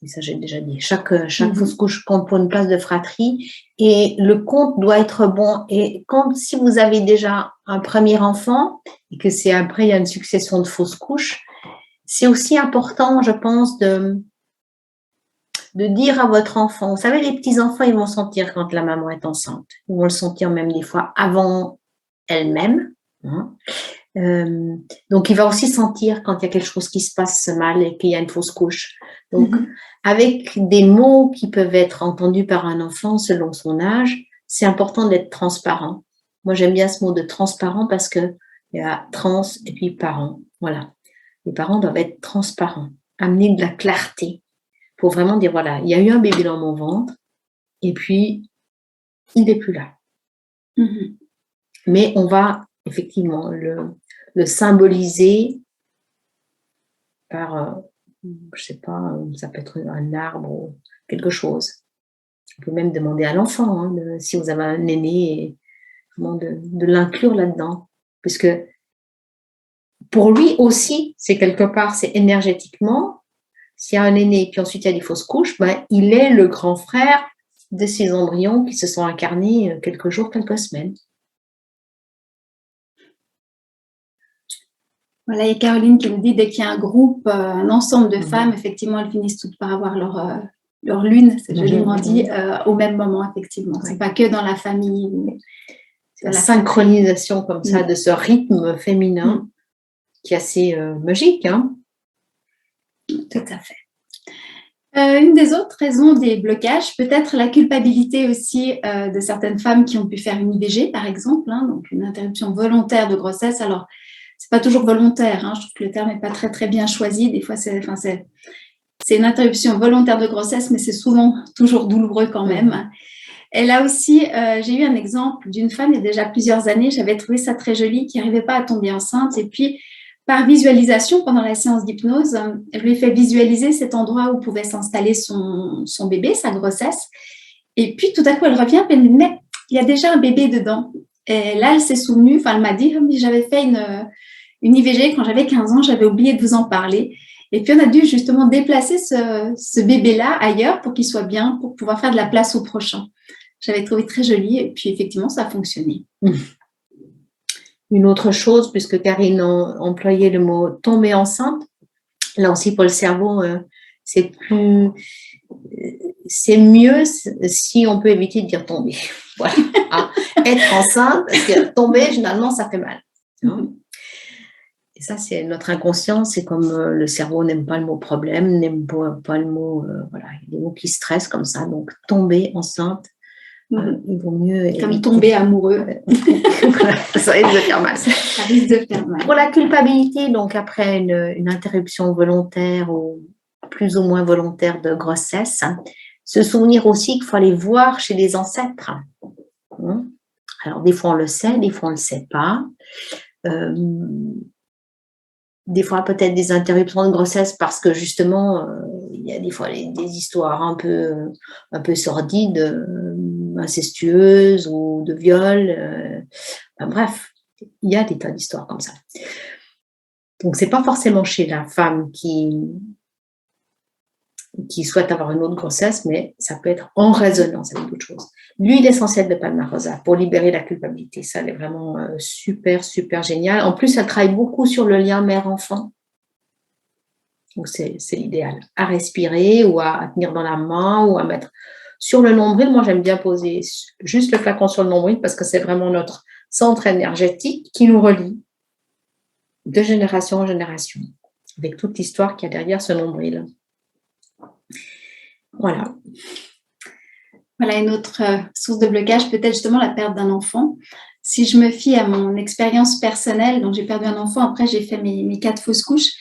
Et ça, j'ai déjà dit. Chaque fausse couche compte pour une place de fratrie et le compte doit être bon. Et si vous avez déjà un premier enfant et que c'est après, il y a une succession de fausses couches, c'est aussi important, je pense, de dire à votre enfant, vous savez, les petits-enfants, ils vont sentir quand la maman est enceinte. Ils vont le sentir même des fois avant elle-même. Hein. Donc, il va aussi sentir quand il y a quelque chose qui se passe mal et qu'il y a une fausse couche. Donc, avec des mots qui peuvent être entendus par un enfant selon son âge, c'est important d'être transparent. Moi, j'aime bien ce mot de transparent parce que il y a trans et puis parent. Voilà. Les parents doivent être transparents, amener de la clarté pour vraiment dire, voilà, il y a eu un bébé dans mon ventre et puis il n'est plus là. Mais on va effectivement le symboliser par, je sais pas, ça peut être un arbre ou quelque chose. On peut même demander à l'enfant, hein, si vous avez un aîné, vraiment de l'inclure là-dedans. Puisque pour lui aussi, c'est quelque part, c'est énergétiquement, s'il y a un aîné et puis ensuite il y a des fausses couches, il est le grand frère de ces embryons qui se sont incarnés quelques jours, quelques semaines. Voilà, il y a Caroline qui me dit, dès qu'il y a un groupe, un ensemble de femmes, effectivement, elles finissent toutes par avoir leur lune, c'est joliment dit, au même moment, effectivement. C'est pas que dans la famille. C'est la synchronisation comme ça de ce rythme féminin qui est assez magique. Hein. Tout à fait. Une des autres raisons des blocages, peut-être la culpabilité aussi de certaines femmes qui ont pu faire une IVG, par exemple, hein, donc une interruption volontaire de grossesse. Alors, c'est pas toujours volontaire, hein, je trouve que le terme n'est pas très très bien choisi. Des fois, c'est une interruption volontaire de grossesse, mais c'est souvent toujours douloureux quand même. Et là aussi, j'ai eu un exemple d'une femme il y a déjà plusieurs années, j'avais trouvé ça très joli, qui n'arrivait pas à tomber enceinte. Et puis, par visualisation, pendant la séance d'hypnose, je lui ai fait visualiser cet endroit où pouvait s'installer son bébé, sa grossesse. Et puis, tout à coup, elle revient, et elle me dit, mais il y a déjà un bébé dedans. Et là, elle s'est souvenue, enfin, elle m'a dit, oh, mais j'avais fait une IVG quand j'avais 15 ans, j'avais oublié de vous en parler. Et puis, on a dû justement déplacer ce bébé-là ailleurs pour qu'il soit bien, pour pouvoir faire de la place au prochain. J'avais trouvé très joli, et puis effectivement, ça a fonctionné. Une autre chose, puisque Karine employait le mot tomber enceinte, là aussi pour le cerveau, c'est mieux si on peut éviter de dire tomber. Voilà. Hein. Être enceinte, parce que tomber, généralement, ça fait mal. Hein. Et ça, c'est notre inconscient, c'est comme le cerveau n'aime pas le mot problème, n'aime pas le mot, voilà, il y a des mots qui stressent comme ça. Donc, tomber enceinte, il vaut mieux. Comme éviter. Tomber amoureux. Ça risque de faire mal. Ça risque de faire mal. Pour la culpabilité, donc après une interruption volontaire ou plus ou moins volontaire de grossesse, se souvenir aussi qu'il faut aller voir chez les ancêtres. Alors, des fois, on le sait, des fois, on ne le sait pas. Des fois, peut-être des interruptions de grossesse parce que justement, il y a des fois des histoires un peu sordides, incestueuses ou de viol. Bref, il y a des tas d'histoires comme ça. Donc, ce n'est pas forcément chez la femme qui souhaite avoir une autre grossesse, mais ça peut être en résonance avec d'autres choses. L'huile essentielle de Palmarosa pour libérer la culpabilité, ça, elle est vraiment super, super génial. En plus, elle travaille beaucoup sur le lien mère-enfant. Donc, c'est l'idéal. À respirer ou à tenir dans la main ou à mettre sur le nombril. Moi, j'aime bien poser juste le flacon sur le nombril parce que c'est vraiment notre centre énergétique qui nous relie de génération en génération avec toute l'histoire qu'il y a derrière ce nombril. Voilà. Voilà une autre source de blocage, peut-être justement la perte d'un enfant. Si je me fie à mon expérience personnelle, donc j'ai perdu un enfant, après j'ai fait mes 4 fausses couches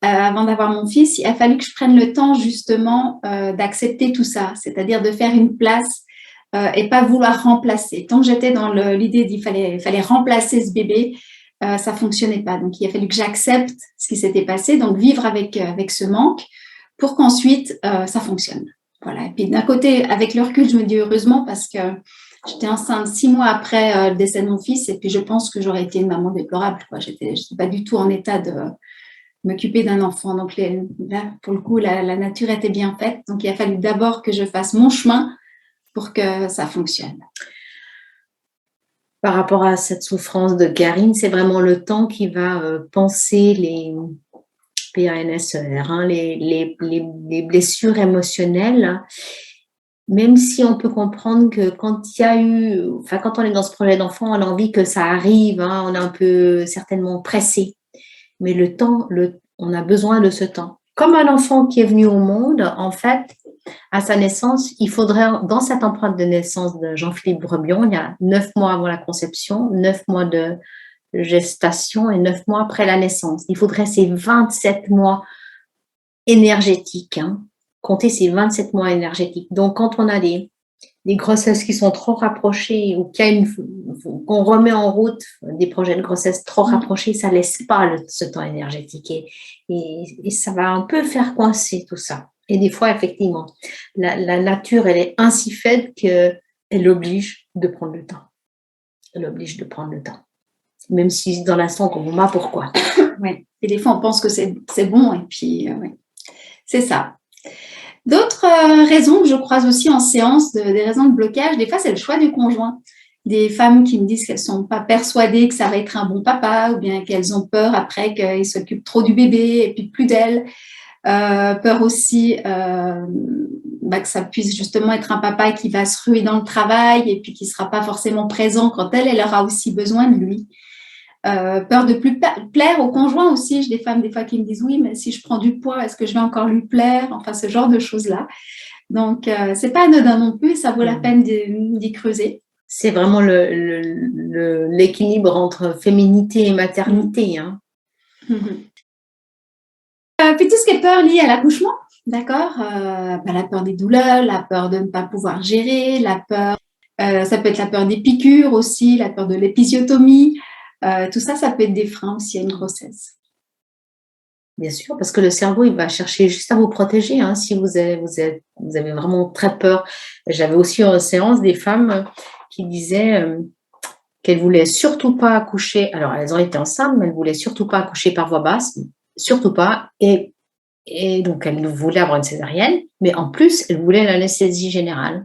avant d'avoir mon fils, il a fallu que je prenne le temps justement d'accepter tout ça, c'est-à-dire de faire une place et pas vouloir remplacer. Tant que j'étais dans l'idée qu'il fallait remplacer ce bébé, ça ne fonctionnait pas. Donc il a fallu que j'accepte ce qui s'était passé, donc vivre avec ce manque pour qu'ensuite ça fonctionne. Voilà. Et puis d'un côté, avec le recul, je me dis heureusement parce que j'étais enceinte 6 mois après le décès de mon fils et puis je pense que j'aurais été une maman déplorable. Je n'étais pas du tout en état de m'occuper d'un enfant. Donc là, pour le coup, la nature était bien faite. Donc il a fallu d'abord que je fasse mon chemin pour que ça fonctionne. Par rapport à cette souffrance de Karine, c'est vraiment le temps qui va penser les PANSER, hein, les blessures émotionnelles, même si on peut comprendre que quand on est dans ce projet d'enfant, on a envie que ça arrive, hein, on est un peu certainement pressé, mais on a besoin de ce temps. Comme un enfant qui est venu au monde, en fait, à sa naissance, il faudrait, dans cette empreinte de naissance de Jean-Philippe Brebion, il y a 9 mois avant la conception, 9 mois de gestation et 9 mois après la naissance. Il faudrait ces 27 mois énergétiques, hein, compter ces 27 mois énergétiques. Donc, quand on a des grossesses qui sont trop rapprochées ou qu'on remet en route des projets de grossesse trop rapprochés, ça ne laisse pas ce temps énergétique et ça va un peu faire coincer tout ça. Et des fois, effectivement, la nature, elle est ainsi faite qu'elle oblige de prendre le temps. Elle oblige de prendre le temps. Même si dans l'instant, on comprend pas pourquoi. Ouais. Et des fois, on pense que c'est bon, et puis, ouais. C'est ça. D'autres raisons que je croise aussi en séance, des raisons de blocage, des fois, c'est le choix du conjoint. Des femmes qui me disent qu'elles ne sont pas persuadées que ça va être un bon papa, ou bien qu'elles ont peur après qu'il s'occupe trop du bébé et puis plus d'elle. Peur aussi que ça puisse justement être un papa qui va se ruer dans le travail et puis qui ne sera pas forcément présent quand elle aura aussi besoin de lui. Peur de plus plaire au conjoint aussi. J'ai des femmes des fois qui me disent oui, mais si je prends du poids, est-ce que je vais encore lui plaire? Enfin, ce genre de choses-là. Donc, c'est pas anodin non plus, ça vaut la peine d'y creuser. C'est vraiment l'équilibre entre féminité et maternité. Hein. Puis tout ce qui est peur liée à l'accouchement, d'accord, la peur des douleurs, la peur de ne pas pouvoir gérer, la peur, ça peut être la peur des piqûres aussi, la peur de l'épisiotomie. Tout ça, ça peut être des freins aussi à une grossesse. Bien sûr, parce que le cerveau, il va chercher juste à vous protéger, hein, si vous avez vraiment très peur. J'avais aussi en séance des femmes qui disaient qu'elles voulaient surtout pas accoucher. Alors, elles ont été enceintes, mais elles voulaient surtout pas accoucher par voie basse, surtout pas. Et donc, elles voulaient avoir une césarienne, mais en plus, elles voulaient l'anesthésie générale.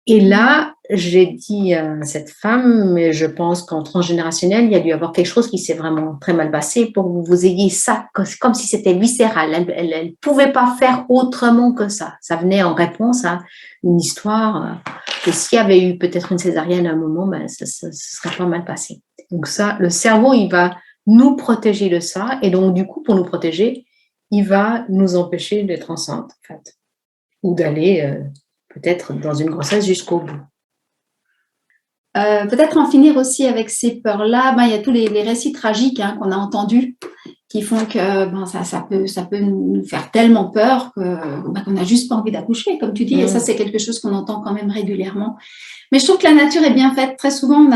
Et là, j'ai dit à cette femme, mais je pense qu'en transgénérationnel, il y a dû y avoir quelque chose qui s'est vraiment très mal passé pour que vous ayez ça, comme si c'était viscéral. Elle pouvait pas faire autrement que ça. Ça venait en réponse à une histoire que s'il y avait eu peut-être une césarienne à un moment, ben, ça serait pas mal passé. Donc ça, le cerveau, il va nous protéger de ça. Et donc, du coup, pour nous protéger, il va nous empêcher d'être enceinte, en fait, ou d'aller peut-être dans une grossesse jusqu'au bout. Peut-être en finir aussi avec ces peurs-là. Il y a tous les récits tragiques qu'on a entendus qui font que ça peut nous faire tellement peur qu'on n'a juste pas envie d'accoucher, comme tu dis. Et ça, c'est quelque chose qu'on entend quand même régulièrement. Mais je trouve que la nature est bien faite. Très souvent,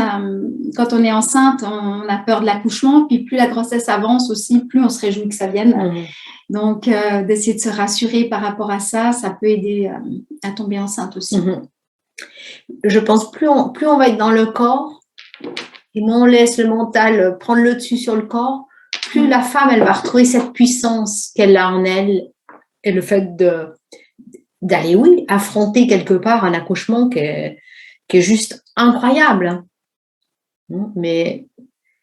quand on est enceinte, on a peur de l'accouchement. Puis plus la grossesse avance aussi, plus on se réjouit que ça vienne. Donc, d'essayer de se rassurer par rapport à ça, ça peut aider à tomber enceinte aussi. Je pense plus on va être dans le corps et moins on laisse le mental prendre le dessus sur le corps, plus la femme, elle va retrouver cette puissance qu'elle a en elle et le fait d'aller, oui, affronter quelque part un accouchement qui est juste incroyable. Mais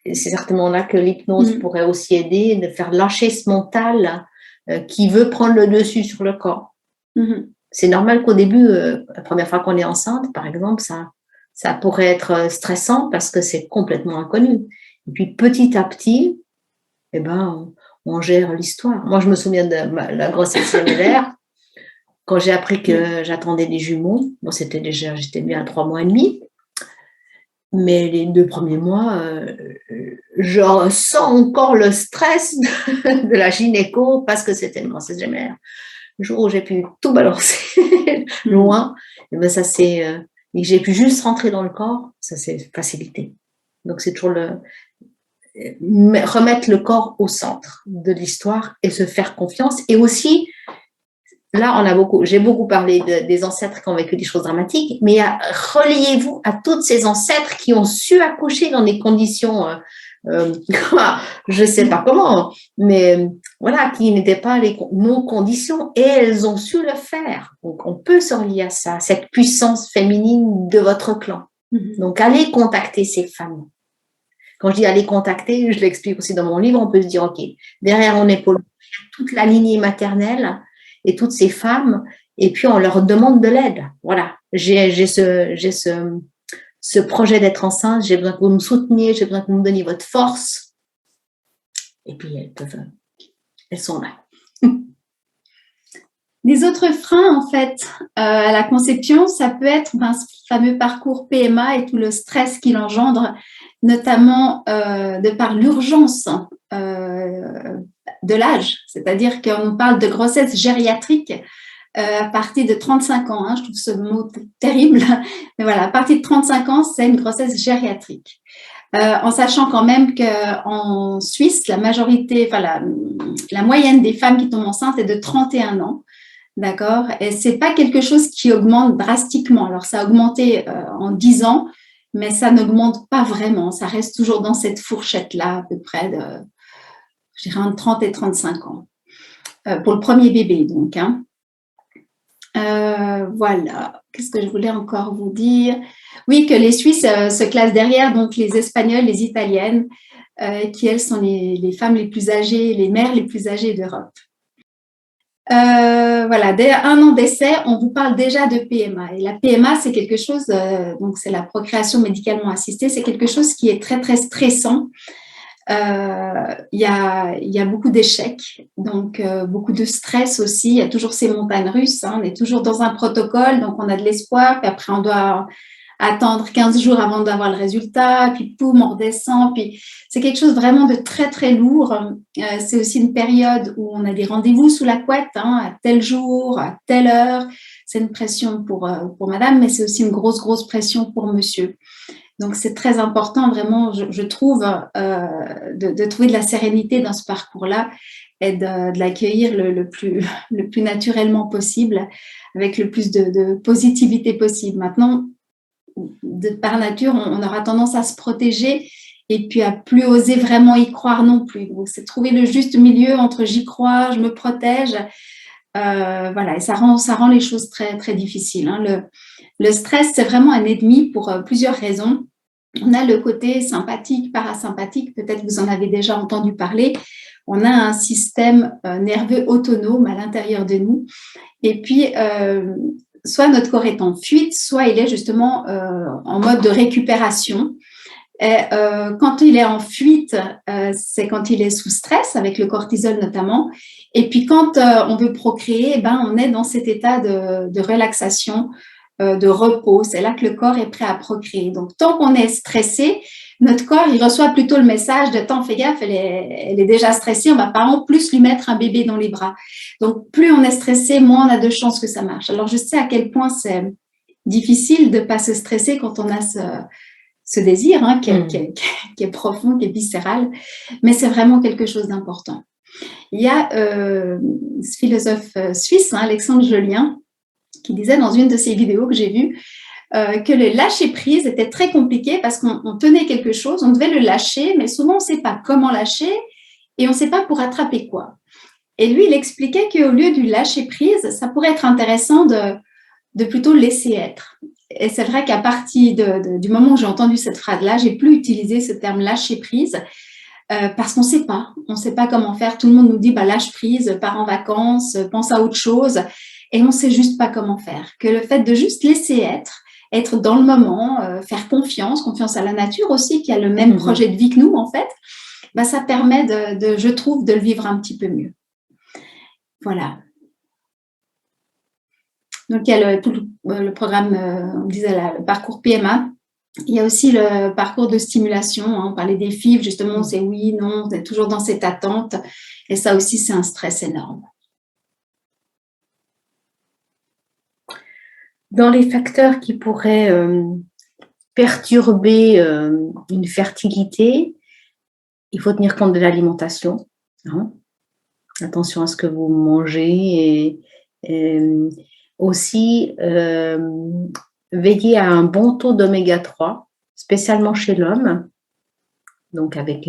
c'est certainement là que l'hypnose pourrait aussi aider, de faire lâcher ce mental qui veut prendre le dessus sur le corps. C'est normal qu'au début, la première fois qu'on est enceinte, par exemple, ça pourrait être stressant parce que c'est complètement inconnu. Et puis petit à petit, on gère l'histoire. Moi, je me souviens de la grossesse gémellaire. Quand j'ai appris que j'attendais des jumeaux, bon, j'étais bien à 3 mois et demi. Mais les 2 premiers mois, je ressens encore le stress de la gynéco parce que c'était une grossesse gémellaire. Le jour où j'ai pu tout balancer loin, ça c'est, et j'ai pu juste rentrer dans le corps, ça c'est facilité. Donc c'est toujours remettre le corps au centre de l'histoire et se faire confiance. Et aussi, là, j'ai beaucoup parlé des ancêtres qui ont vécu des choses dramatiques, mais reliez-vous à toutes ces ancêtres qui ont su accoucher dans des conditions, je ne sais pas comment, mais voilà, qui n'étaient pas nos conditions, et elles ont su le faire. Donc, on peut se relier à ça, cette puissance féminine de votre clan. Donc, allez contacter ces femmes. Quand je dis aller contacter, je l'explique aussi dans mon livre, on peut se dire, OK, derrière mon épaule, il y a toute la lignée maternelle et toutes ces femmes, et puis on leur demande de l'aide. Voilà, j'ai ce projet d'être enceinte, j'ai besoin que vous me souteniez, j'ai besoin que vous me donniez votre force. Et puis elles sont là. Les autres freins, en fait, à la conception, ça peut être ce fameux parcours PMA et tout le stress qu'il engendre, notamment de par l'urgence de l'âge. C'est-à-dire qu'on parle de grossesse gériatrique à partir de 35 ans. Je trouve ce mot terrible. Mais voilà, à partir de 35 ans, c'est une grossesse gériatrique. En sachant quand même qu'en Suisse, la moyenne des femmes qui tombent enceintes est de 31 ans. D'accord? Et ce n'est pas quelque chose qui augmente drastiquement. Alors, ça a augmenté en 10 ans, mais ça n'augmente pas vraiment. Ça reste toujours dans cette fourchette-là, à peu près de, je dirais, entre 30 et 35 ans. Pour le premier bébé, donc. Voilà. Qu'est-ce que je voulais encore vous dire? Oui, que les Suisses se classent derrière, donc les Espagnols, les Italiennes, qui, elles, sont les femmes les plus âgées, les mères les plus âgées d'Europe. Voilà, dès 1 an d'essai, on vous parle déjà de PMA. Et la PMA, c'est quelque chose, donc c'est la procréation médicalement assistée, c'est quelque chose qui est très, très stressant. Il y a beaucoup d'échecs, donc beaucoup de stress aussi. Il y a toujours ces montagnes russes. On est toujours dans un protocole, donc on a de l'espoir. Puis après, on doit attendre 15 jours avant d'avoir le résultat. Puis poum, on redescend. Puis c'est quelque chose vraiment de très, très lourd. C'est aussi une période où on a des rendez-vous sous la couette, à tel jour, à telle heure. C'est une pression pour madame, mais c'est aussi une grosse, grosse pression pour monsieur. Donc, c'est très important, vraiment, je trouve, de trouver de la sérénité dans ce parcours-là et de l'accueillir le plus naturellement possible, avec le plus de positivité possible. Maintenant, par nature, on aura tendance à se protéger et puis à plus oser vraiment y croire non plus. Donc, c'est trouver le juste milieu entre j'y crois, je me protège. Voilà, et ça rend les choses très, très difficiles. Hein. Le stress, c'est vraiment un ennemi pour plusieurs raisons. On a le côté sympathique, parasympathique, peut-être vous en avez déjà entendu parler. On a un système nerveux autonome à l'intérieur de nous. Et puis, soit notre corps est en fuite, soit il est justement en mode de récupération. Et, quand il est en fuite, c'est quand il est sous stress, avec le cortisol notamment. Et puis, quand on veut procréer, on est dans cet état de relaxation, de repos. C'est là que le corps est prêt à procréer. Donc, tant qu'on est stressé, notre corps, il reçoit plutôt le message de « Tant, fais gaffe, elle est déjà stressée, on ne va pas en plus lui mettre un bébé dans les bras ». Donc, plus on est stressé, moins on a de chances que ça marche. Alors, je sais à quel point c'est difficile de ne pas se stresser quand on a ce désir qui est profond, qui est viscéral, mais c'est vraiment quelque chose d'important. Il y a ce philosophe suisse, Alexandre Jolien, qui disait dans une de ses vidéos que j'ai vues que le lâcher-prise était très compliqué parce qu'on tenait quelque chose, on devait le lâcher, mais souvent on ne sait pas comment lâcher et on ne sait pas pour attraper quoi. Et lui, il expliquait qu'au lieu du lâcher-prise, ça pourrait être intéressant de plutôt laisser être. Et c'est vrai qu'à partir du moment où j'ai entendu cette phrase-là, j'ai plus utilisé ce terme lâcher-prise parce qu'on ne sait pas comment faire. Tout le monde nous dit lâche prise, pars en vacances, pense à autre chose. Et on ne sait juste pas comment faire. Que le fait de juste laisser être dans le moment, faire confiance à la nature aussi, qui a le même projet de vie que nous, en fait, ça permet, je trouve, de le vivre un petit peu mieux. Voilà. Donc, il y a tout le programme, on disait le parcours PMA. Il y a aussi le parcours de stimulation. On parlait des FIV, justement, c'est oui, non, on est toujours dans cette attente. Et ça aussi, c'est un stress énorme. Dans les facteurs qui pourraient perturber une fertilité, il faut tenir compte de l'alimentation. Hein. Attention à ce que vous mangez et aussi veiller à un bon taux d'oméga 3, spécialement chez l'homme. Donc avec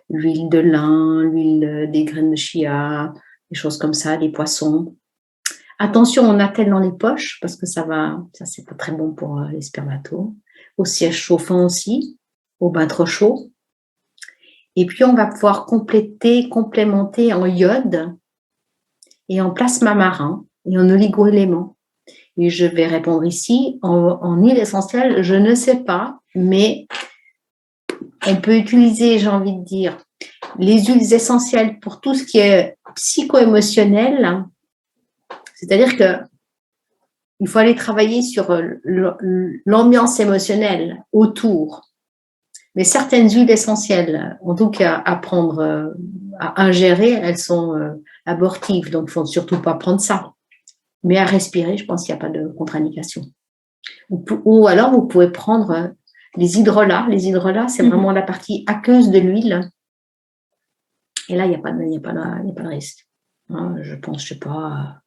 l'huile de lin, l'huile des graines de chia, des choses comme ça, les poissons. Attention au natel dans les poches, parce que ça c'est pas très bon pour les spermatos. Au siège chauffant aussi, au bain trop chaud. Et puis, on va pouvoir complémenter en iode et en plasma marin et en oligo-éléments. Et je vais répondre ici, en huile essentielle, je ne sais pas, mais on peut utiliser, j'ai envie de dire, les huiles essentielles pour tout ce qui est psycho-émotionnel. C'est-à-dire qu'il faut aller travailler sur l'ambiance émotionnelle autour. Mais certaines huiles essentielles, en tout cas à prendre, à ingérer, elles sont abortives. Donc, il ne faut surtout pas prendre ça. Mais à respirer, je pense qu'il n'y a pas de contre-indication. Ou alors, vous pouvez prendre les hydrolats. Les hydrolats, c'est vraiment la partie aqueuse de l'huile. Et là, il n'y a pas de risque. Hein, je pense, je ne sais pas,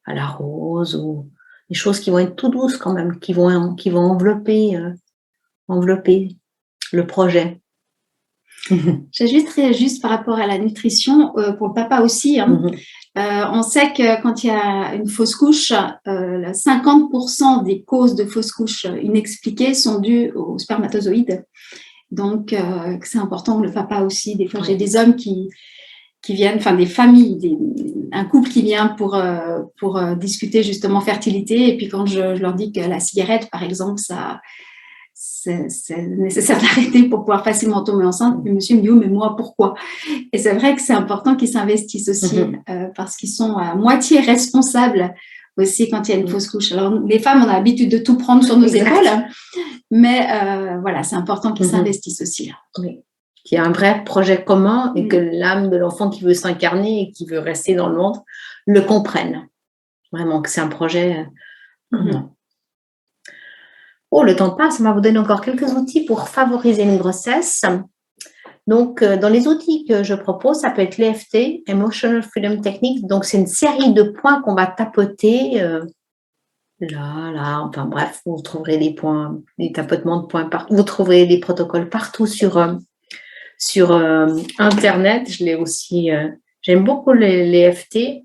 à la rose ou des choses qui vont être tout douces quand même, qui vont envelopper le projet. J'ajusterais juste par rapport à la nutrition, pour le papa aussi. Hein. On sait que quand il y a une fausse couche, 50% des causes de fausse couche inexpliquées sont dues aux spermatozoïdes. Donc, c'est important, le papa aussi. Des fois, j'ai des hommes qui viennent, enfin des familles, un couple qui vient pour discuter justement fertilité. Et puis quand je leur dis que la cigarette, par exemple, c'est nécessaire d'arrêter pour pouvoir facilement tomber enceinte. Le monsieur me dit, oh, mais moi, pourquoi? Et c'est vrai que c'est important qu'ils s'investissent aussi parce qu'ils sont à moitié responsables aussi quand il y a une fausse couche. Alors, les femmes, on a l'habitude de tout prendre sur nos épaules, mais voilà, c'est important qu'ils s'investissent aussi. Oui. Qu'il y a un vrai projet commun et que l'âme de l'enfant qui veut s'incarner et qui veut rester dans le monde le comprenne. Vraiment, que c'est un projet commun. Oh, le temps passe, on va vous donner encore quelques outils pour favoriser une grossesse. Donc, dans les outils que je propose, ça peut être l'EFT, Emotional Freedom Technique. Donc, c'est une série de points qu'on va tapoter là, enfin bref, vous trouverez des points, des tapotements de points partout. Vous trouverez des protocoles partout sur Internet. Je l'ai aussi, j'aime beaucoup l'EFT.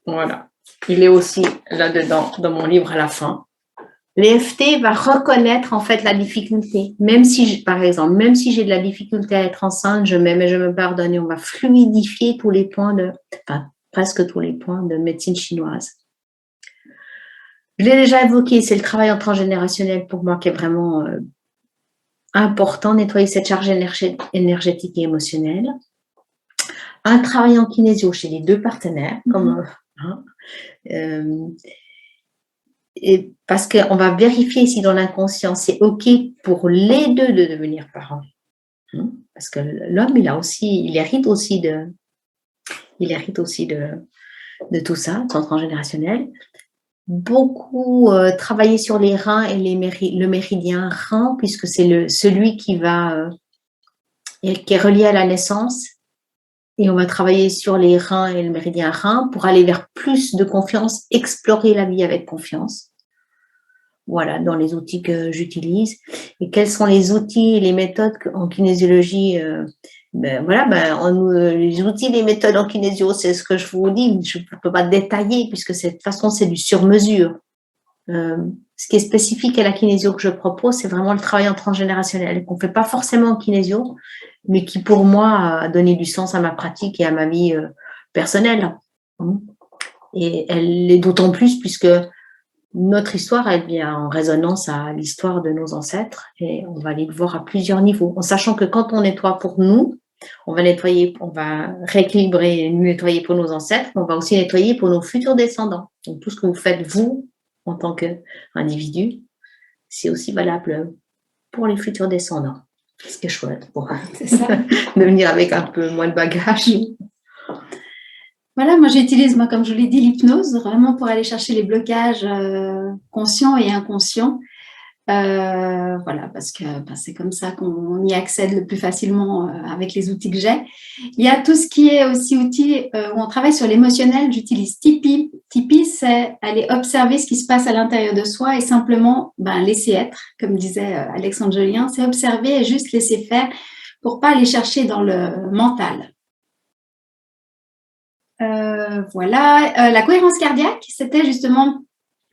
Voilà, il est aussi là-dedans, dans mon livre à la fin. L'EFT va reconnaître en fait la difficulté. Même si, par exemple, même si j'ai de la difficulté à être enceinte, je m'aime et je me pardonne. Et on va fluidifier tous les points presque tous les points de médecine chinoise. Je l'ai déjà évoqué, c'est le travail en transgénérationnel pour moi qui est vraiment important, nettoyer cette charge énergétique et émotionnelle. Un travail en kinésio chez les deux partenaires, et parce qu'on va vérifier si dans l'inconscient, c'est OK pour les deux de devenir parents. Parce que l'homme, il hérite aussi de tout ça, son transgénérationnel. Beaucoup travailler sur les reins et le méridien rein, puisque c'est celui qui est relié à la naissance. Et on va travailler sur les reins et le méridien rein pour aller vers plus de confiance, explorer la vie avec confiance. Voilà, dans les outils que j'utilise. Et quels sont les outils et les méthodes en kinésiologie les outils, les méthodes en kinésio, c'est ce que je vous dis. Je ne peux pas détailler puisque de toute façon, c'est du sur-mesure. Ce qui est spécifique à la kinésio que je propose, c'est vraiment le travail en transgénérationnel qu'on ne fait pas forcément en kinésio, mais qui pour moi a donné du sens à ma pratique et à ma vie personnelle. Et elle l'est d'autant plus puisque notre histoire, elle vient en résonance à l'histoire de nos ancêtres et on va aller le voir à plusieurs niveaux, en sachant que quand on nettoie pour nous, on va rééquilibrer, nettoyer pour nos ancêtres, mais on va aussi nettoyer pour nos futurs descendants. Donc tout ce que vous faites vous, en tant qu'individu, c'est aussi valable pour les futurs descendants. Ce qui est chouette pour de venir avec un peu moins de bagages. Voilà, moi j'utilise, comme je l'ai dit, l'hypnose vraiment pour aller chercher les blocages conscients et inconscients. Voilà, parce que c'est comme ça qu'on y accède le plus facilement avec les outils que j'ai. Il y a tout ce qui est aussi outils où on travaille sur l'émotionnel. J'utilise Tipeee. Tipeee, c'est aller observer ce qui se passe à l'intérieur de soi et simplement laisser être, comme disait Alexandre Jolien, c'est observer et juste laisser faire pour pas aller chercher dans le mental. Voilà, la cohérence cardiaque, c'était justement,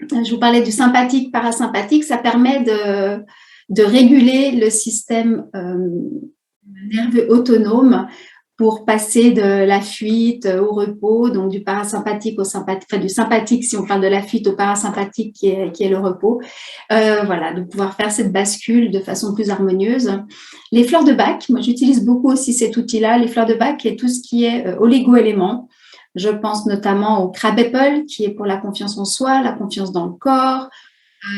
je vous parlais du sympathique, parasympathique, ça permet de réguler le système nerveux autonome pour passer de la fuite au repos, donc du parasympathique au sympathique, enfin du sympathique si on parle de la fuite au parasympathique qui est le repos. Voilà, de pouvoir faire cette bascule de façon plus harmonieuse. Les fleurs de Bach, moi j'utilise beaucoup aussi cet outil-là, les fleurs de Bach et tout ce qui est oligo-éléments. Je pense notamment au crab apple qui est pour la confiance en soi, la confiance dans le corps.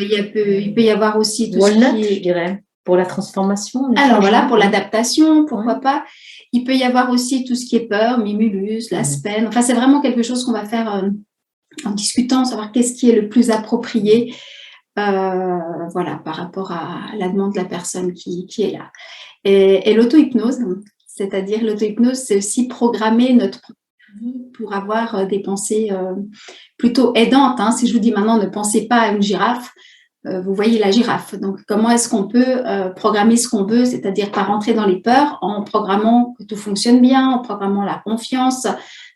Il peut y avoir aussi tout Walnut, ce qui est... je dirais, pour la transformation. Alors voilà, pour l'adaptation, pourquoi pas. Il peut y avoir aussi tout ce qui est peur, mimulus, l'aspen. Enfin, c'est vraiment quelque chose qu'on va faire en discutant, savoir qu'est-ce qui est le plus approprié voilà, par rapport à la demande de la personne qui est là. Et l'auto-hypnose, c'est-à-dire l'auto-hypnose, c'est aussi programmer notre pour avoir des pensées plutôt aidantes. Si je vous dis maintenant ne pensez pas à une girafe, vous voyez la girafe. Donc, comment est-ce qu'on peut programmer ce qu'on veut, c'est-à-dire pas rentrer dans les peurs, en programmant que tout fonctionne bien, en programmant la confiance.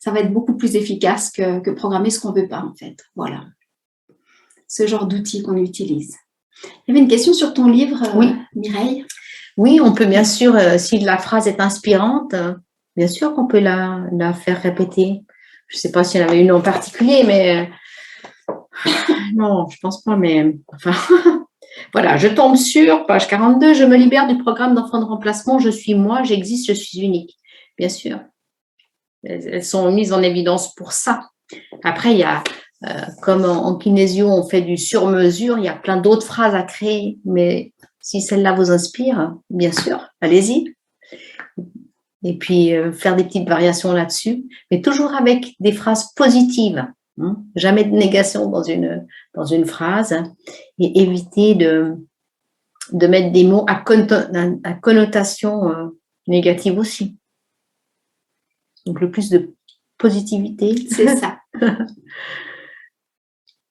Ça va être beaucoup plus efficace que programmer ce qu'on veut pas, en fait. Voilà. Ce genre d'outils qu'on utilise. Il y avait une question sur ton livre, Mireille. Oui, on peut bien sûr, si la phrase est inspirante, bien sûr qu'on peut la faire répéter. Je ne sais pas s'il y en avait une en particulier, mais non, je ne pense pas, mais enfin, voilà, je tombe sur page 42, je me libère du programme d'enfant de remplacement, je suis moi, j'existe, je suis unique. Bien sûr, elles sont mises en évidence pour ça. Après, il y a, comme en kinésio, on fait du sur-mesure, il y a plein d'autres phrases à créer, mais si celle-là vous inspire, bien sûr, allez-y. Et puis, faire des petites variations là-dessus, mais toujours avec des phrases positives. Jamais de négation dans une phrase et éviter de mettre des mots à connotation négative aussi. Donc, le plus de positivité. C'est ça.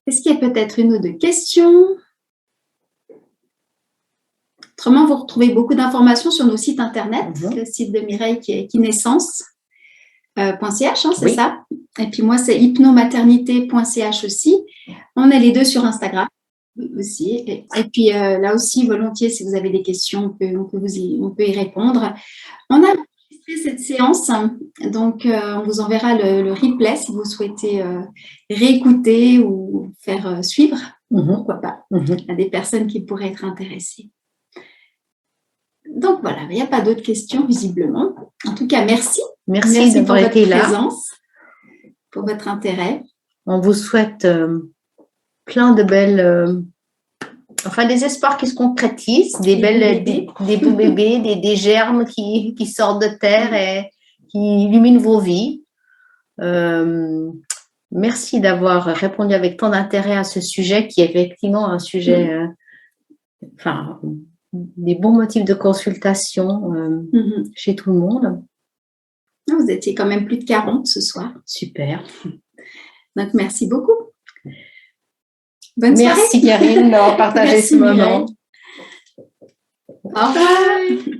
Est-ce qu'il y a peut-être une ou deux questions? Autrement, vous retrouvez beaucoup d'informations sur nos sites internet, le site de Mireille qui est kinescence.ch, c'est Oui. ça. Et puis moi, c'est hypnomaternité.ch aussi. On est les deux sur Instagram aussi. Et puis là aussi, volontiers, si vous avez des questions, on peut y répondre. On a enregistré cette séance, donc on vous enverra le replay si vous souhaitez réécouter ou faire suivre. Pourquoi pas, à des personnes qui pourraient être intéressées. Donc voilà, il n'y a pas d'autres questions visiblement. En tout cas, merci. Merci d'avoir été là. Pour votre présence, pour votre intérêt. On vous souhaite plein de belles... des espoirs qui se concrétisent, des beaux bébés, des germes qui sortent de terre et qui illuminent vos vies. Merci d'avoir répondu avec tant d'intérêt à ce sujet qui est effectivement un sujet... des bons motifs de consultation chez tout le monde. Vous étiez quand même plus de 40 ce soir. Super. Donc, merci beaucoup. Bonne soirée. Merci Karine d'avoir partagé ce moment. Au revoir.